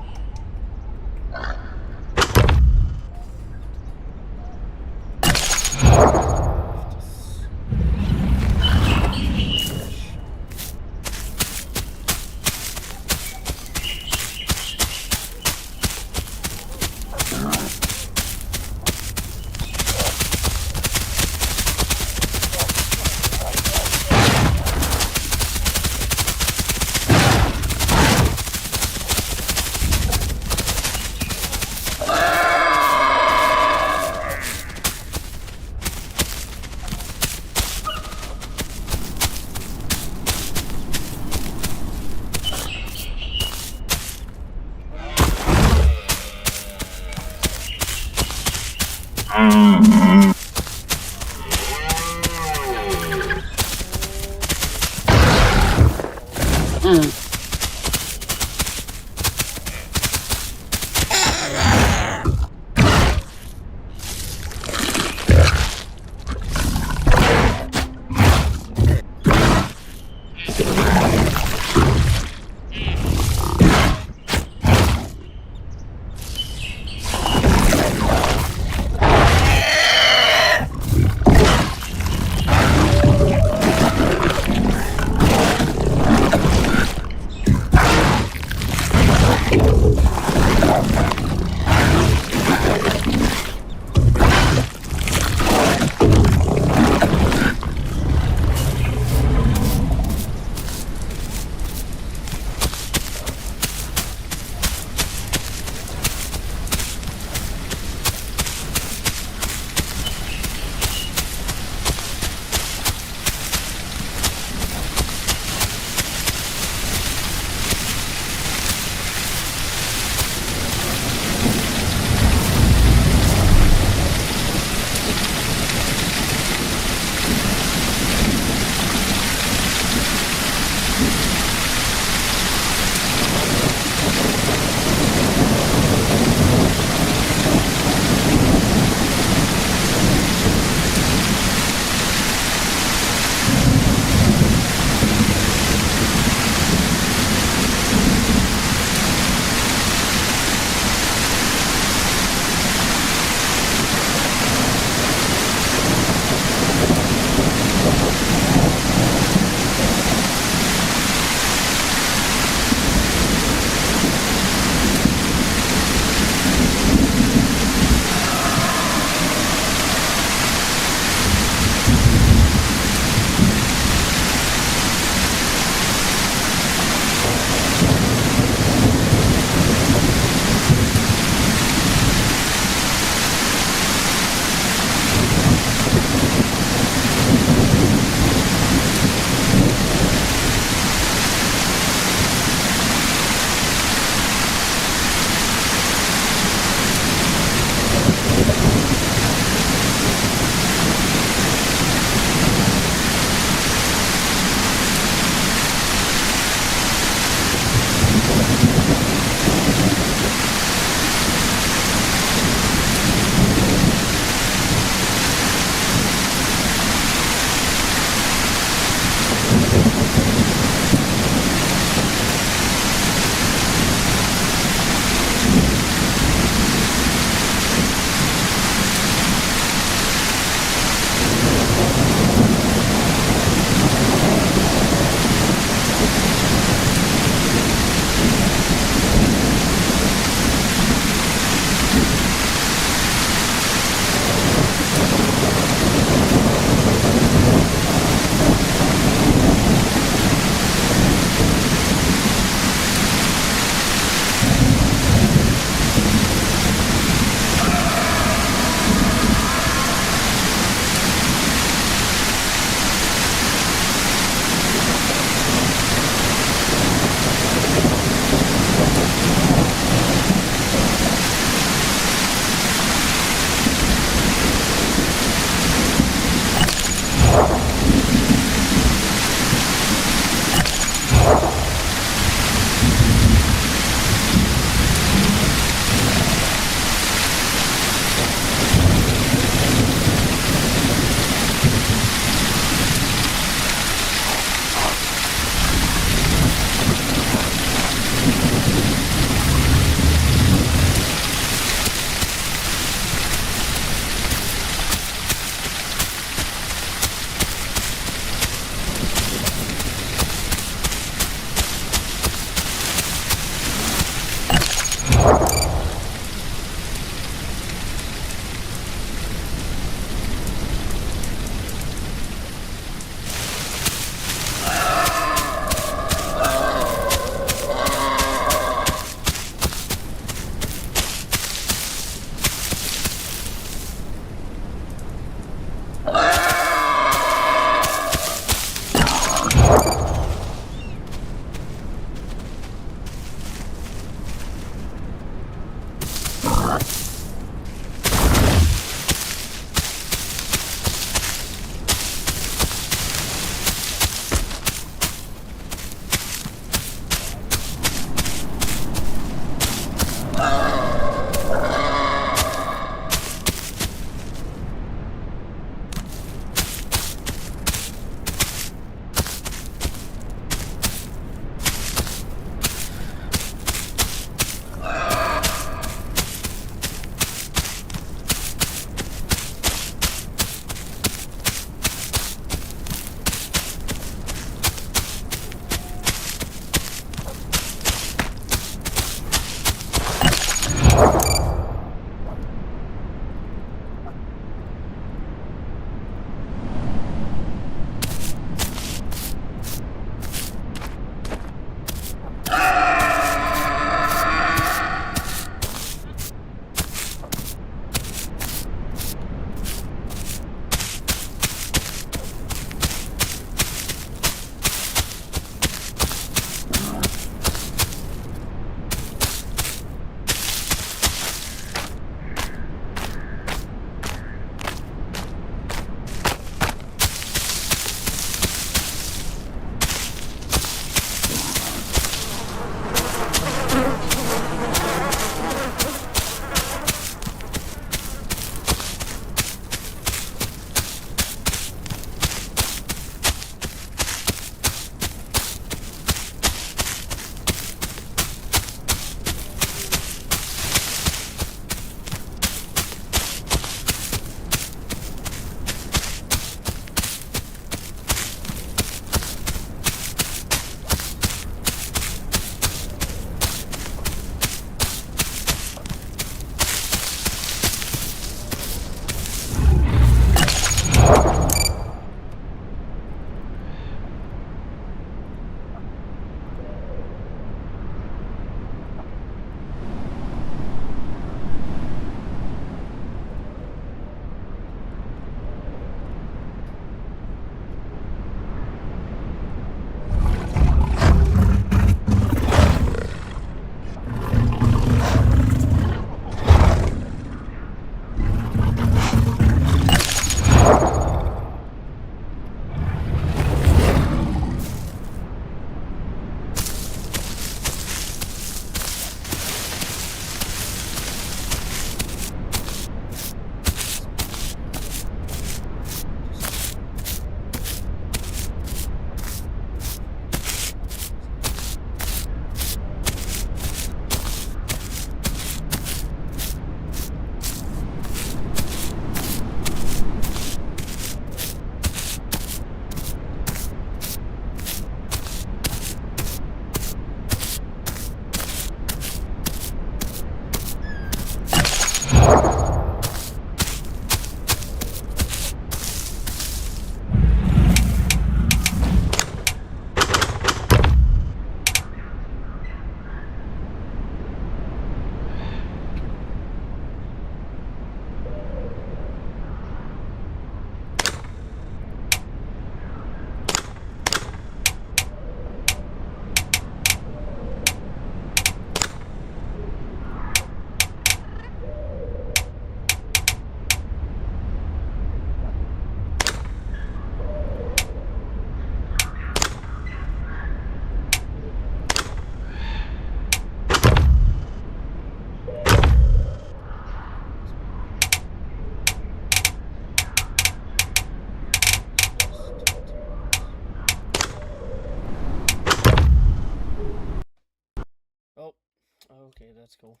Speaker 9: Okay, that's cool.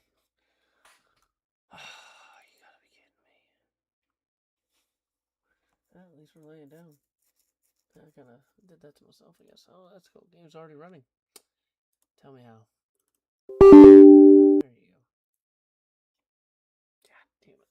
Speaker 9: You gotta be kidding me. Well, at least we're laying down. I kind of did that to myself, I guess. Oh, that's cool. Game's already running. Tell me how. There you go. God damn it.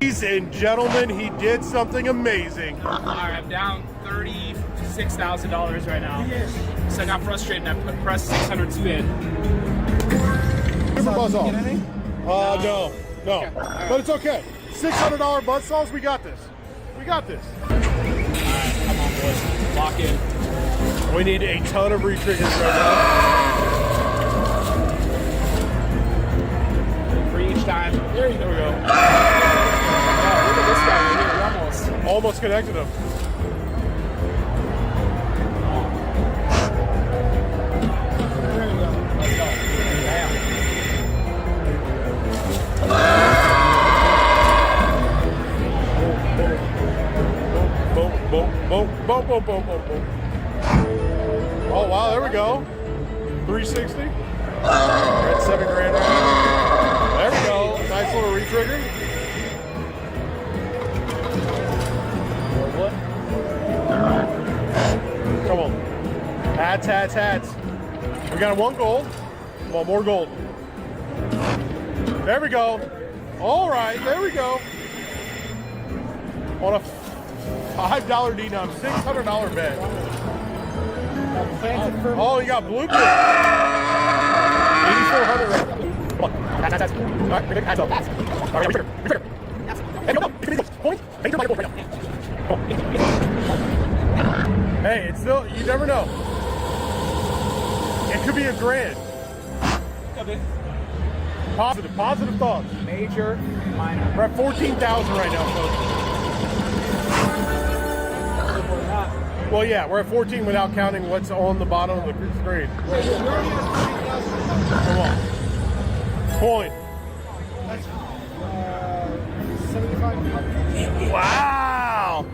Speaker 3: Ladies and gentlemen, he did something amazing.
Speaker 10: Alright, I'm down $36,000 right now. So I got frustrated and I pressed 600 spin.
Speaker 3: Buzz off. No. Okay. But it's okay. $600 buzz saws, we got this. We got this.
Speaker 10: Alright, come on, boys. Lock in.
Speaker 3: We need a ton of re-triggers right now.
Speaker 10: For each time.
Speaker 3: There we go.
Speaker 10: Oh, look at this guy right here. We're
Speaker 3: Almost connected him.
Speaker 10: There we go. Let's go. Bam.
Speaker 3: Boom, boom, boom, boom, boom, boom, boom, boom. Oh, wow, there we go. 360. We're at $7 grand right now. There we go. Nice little re-trigger. Come on. Hats, hats, hats. We got one gold. Come on, more gold. There we go. All right, there we go. On a $5 D-num, $600 bet. Oh, you got blueprint. 8,400 right now. Come on. Hats, hats. All right, we got hats up. All right, re-trigger. Re-trigger. Hey, go, go. Give me the point. Make your money right now. Come on. Hey, it's still, you never know. It could be $1 grand. Positive thoughts.
Speaker 10: Major, minor.
Speaker 3: We're at 14,000 right now, folks. Well, yeah, we're at 14 without counting what's on the bottom of the screen. Come on. Coin.
Speaker 10: That's 75.
Speaker 3: Wow.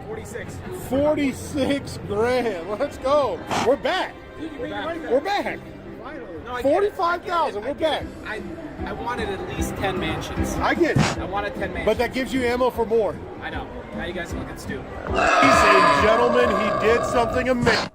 Speaker 10: 46.
Speaker 3: 46 grand. Let's go. We're back. We're back.
Speaker 10: No,
Speaker 3: 45,000. We're back.
Speaker 10: I wanted at least 10 mansions.
Speaker 3: I get it.
Speaker 10: I wanted 10 mansions.
Speaker 3: But that gives you ammo for more.
Speaker 10: I know. Now you guys are looking stupid.
Speaker 3: Ladies and gentlemen, he did something amazing.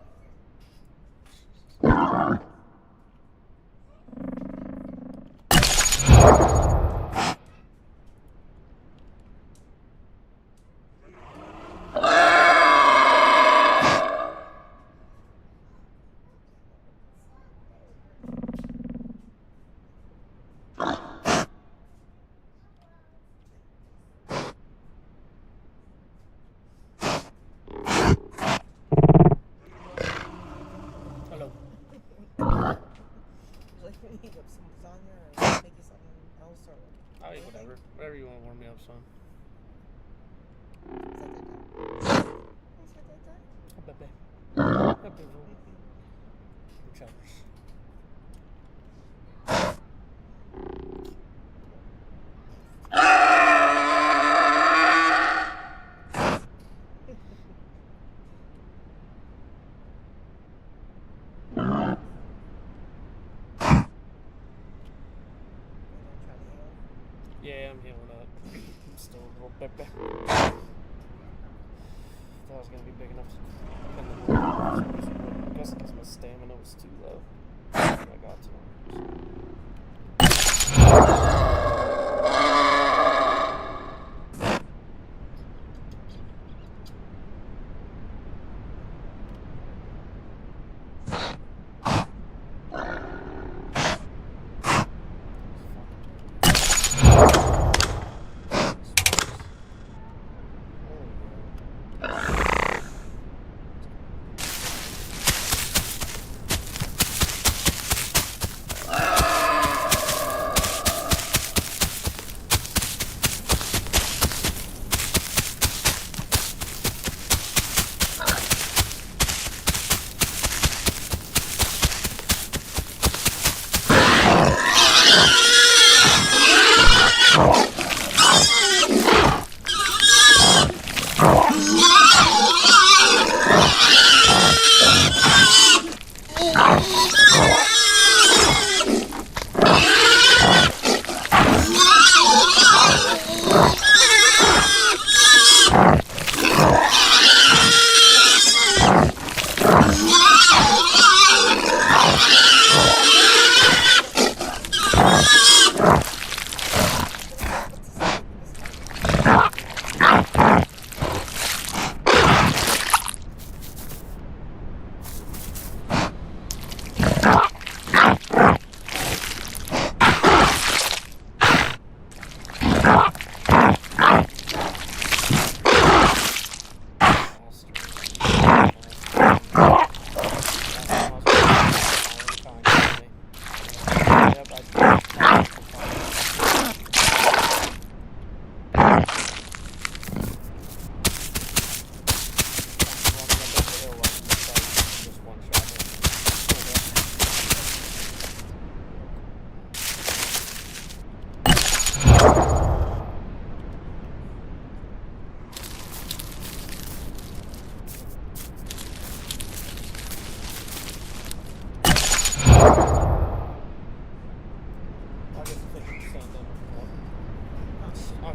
Speaker 10: Hello. I'll eat whatever. Whatever you want to warm me up, son. Pepe. Pepe. Choppers. Yeah, I'm healing up. I'm still a little Pepe. Thought I was gonna be big enough to defend the wall. I guess because my stamina was too low. I got to him.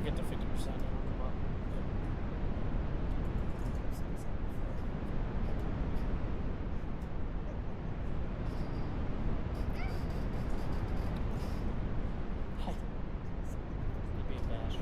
Speaker 10: get to 50%, it'll come up. Hi. You're being bashful.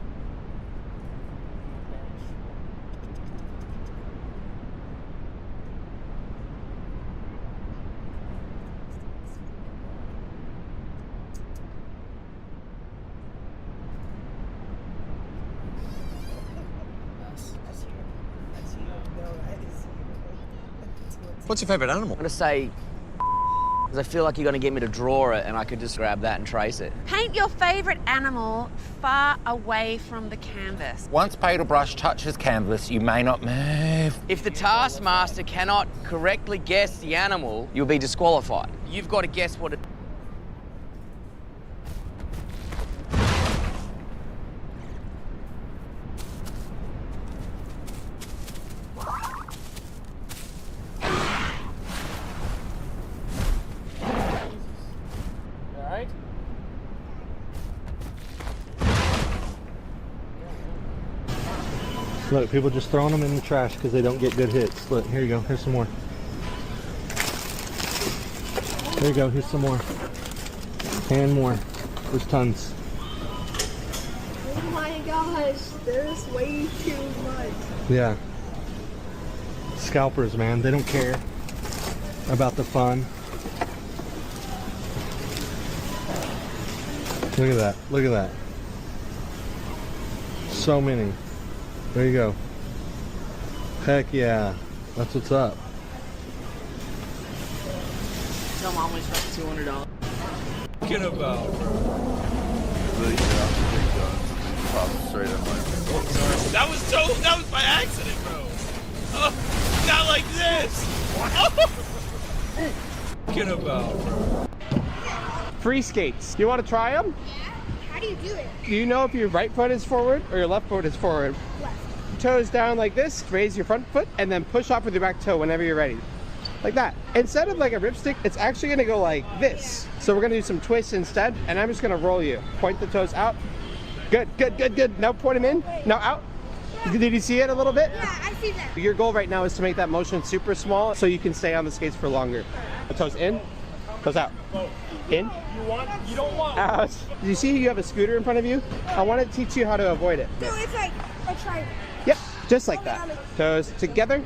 Speaker 11: What's your favourite animal?
Speaker 12: I'm gonna say, because I feel like you're gonna get me to draw it and I could just grab that and trace it.
Speaker 13: Paint your favourite animal far away from the canvas.
Speaker 11: Once paintbrush touches canvas, you may not move.
Speaker 12: If the taskmaster cannot correctly guess the animal, you'll be disqualified. You've got to guess what it...
Speaker 10: Alright?
Speaker 14: Look, people just throwing them in the trash because they don't get good hits. Look, here you go. Here's some more. There you go. Here's some more. And more. There's tons.
Speaker 15: Oh my gosh, there's way too much.
Speaker 14: Yeah. Scalpers, man. They don't care about the fun. Look at that. Look at that. So many. There you go. Heck yeah. That's what's up.
Speaker 12: Tell Mom we spent $200.
Speaker 5: Get about,
Speaker 16: That was by accident, bro. Oh, not like this.
Speaker 5: Get about, bro.
Speaker 17: Free skates. You want to try them?
Speaker 15: Yeah? How do you do it?
Speaker 17: Do you know if your right foot is forward or your left foot is forward?
Speaker 15: Left.
Speaker 17: Toes down like this, raise your front foot, and then push off with your back toe whenever you're ready. Like that. Instead of like a ripstick, it's actually gonna go like this. So we're gonna do some twists instead, and I'm just gonna roll you. Point the toes out. Good, good, good, good. Now point them in. Now out. Did you see it a little bit?
Speaker 15: Yeah, I see that.
Speaker 17: Your goal right now is to make that motion super small so you can stay on the skates for longer. The toes in, toes out. In.
Speaker 10: You don't want.
Speaker 17: Out. Do you see you have a scooter in front of you? I want to teach you how to avoid it.
Speaker 15: So it's like a triangle.
Speaker 17: Yep, just like that. Toes together,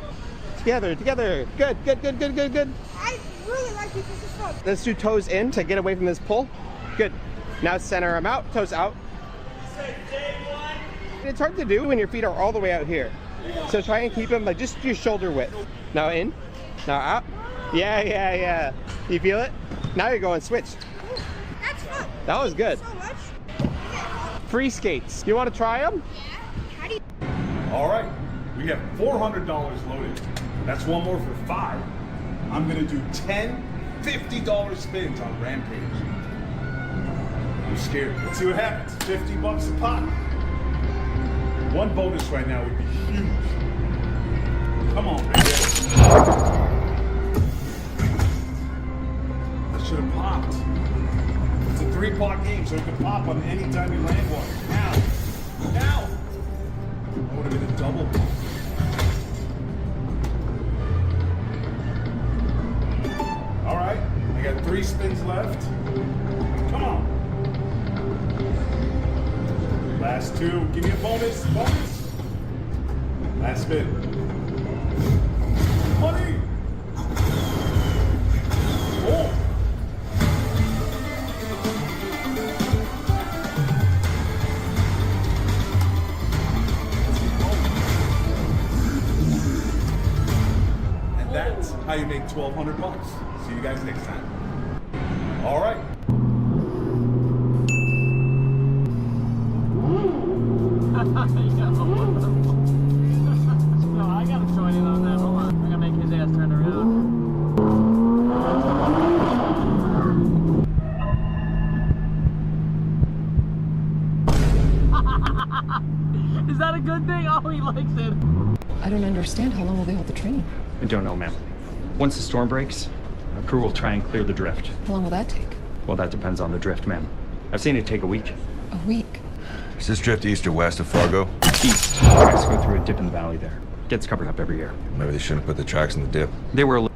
Speaker 17: together, together. Good, good, good, good, good, good.
Speaker 15: I really like this. This is fun.
Speaker 17: Let's do toes in to get away from this pull. Good. Now center them out, toes out. It's hard to do when your feet are all the way out here. So try and keep them like just your shoulder width. Now in, now out. Yeah, yeah, yeah. You feel it? Now you're going switch.
Speaker 15: That's fun.
Speaker 17: That was good.
Speaker 15: So much.
Speaker 17: Free skates. You want to try them?
Speaker 15: Yeah. How do you...
Speaker 3: All right, we have $400 loaded. That's one more for 5. I'm gonna do 10 $50 spins on Rampage. I'm scared. Let's see what happens. $50 a pop. One bonus right now would be huge. Come on, baby. That should have popped. It's a 3-pot game, so it can pop on any time you land one. Now! Now! That would have been a double pop. All right, I got 3 spins left. Come on. Last 2. Give me a bonus. Bonus. Last spin. Money. Oh. And that's how you make $1,200. See you guys next time. All right.
Speaker 10: No, I gotta join in on that. Hold on. I gotta make his ass turn around. Is that a good thing? Oh, he likes it.
Speaker 18: I don't understand. How long will they hold the train?
Speaker 19: I don't know, ma'am. Once the storm breaks, our crew will try and clear the drift.
Speaker 18: How long will that take?
Speaker 19: Well, that depends on the drift, ma'am. I've seen it take a week.
Speaker 18: A week?
Speaker 20: Does this drift east or west of Fargo?
Speaker 19: East. Tracks go through a dip in the valley there. Gets covered up every year.
Speaker 20: Maybe they shouldn't put the tracks in the dip.
Speaker 19: They were a little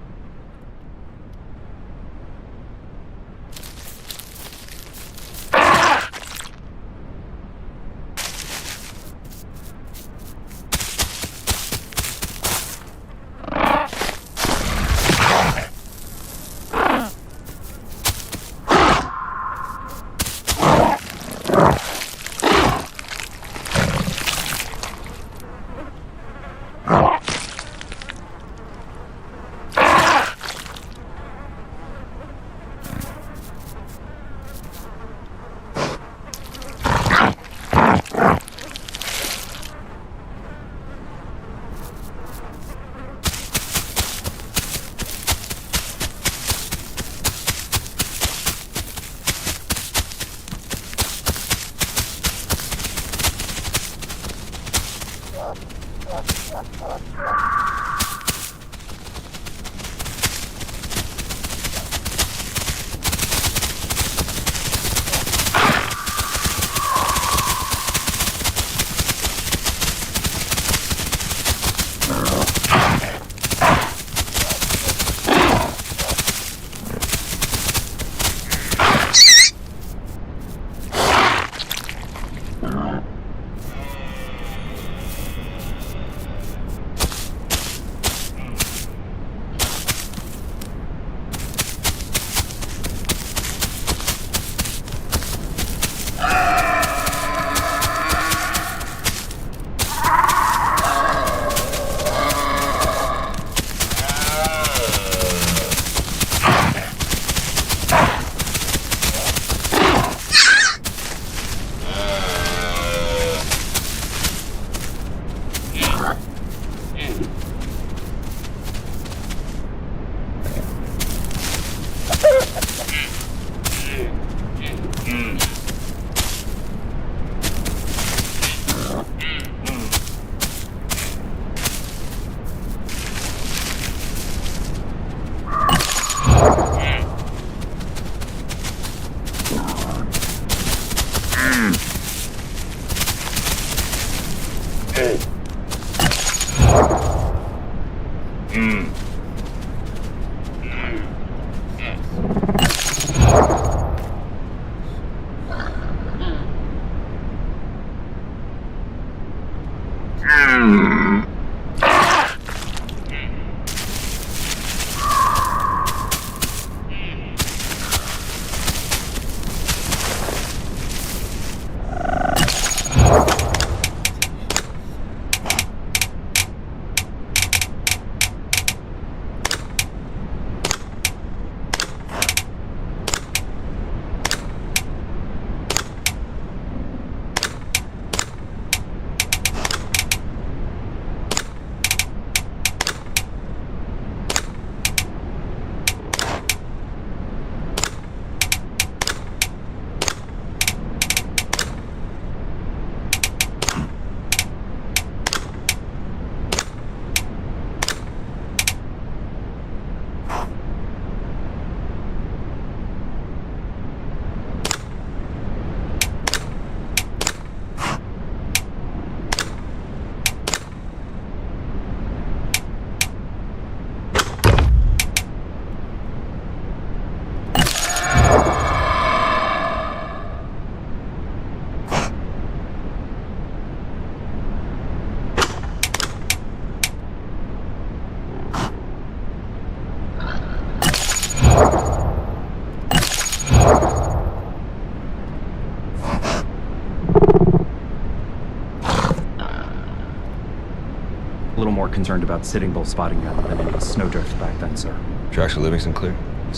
Speaker 19: more concerned about Sitting Bull spotting rather than any snowdrift back then, sir.
Speaker 20: Tracks for Livingston clear?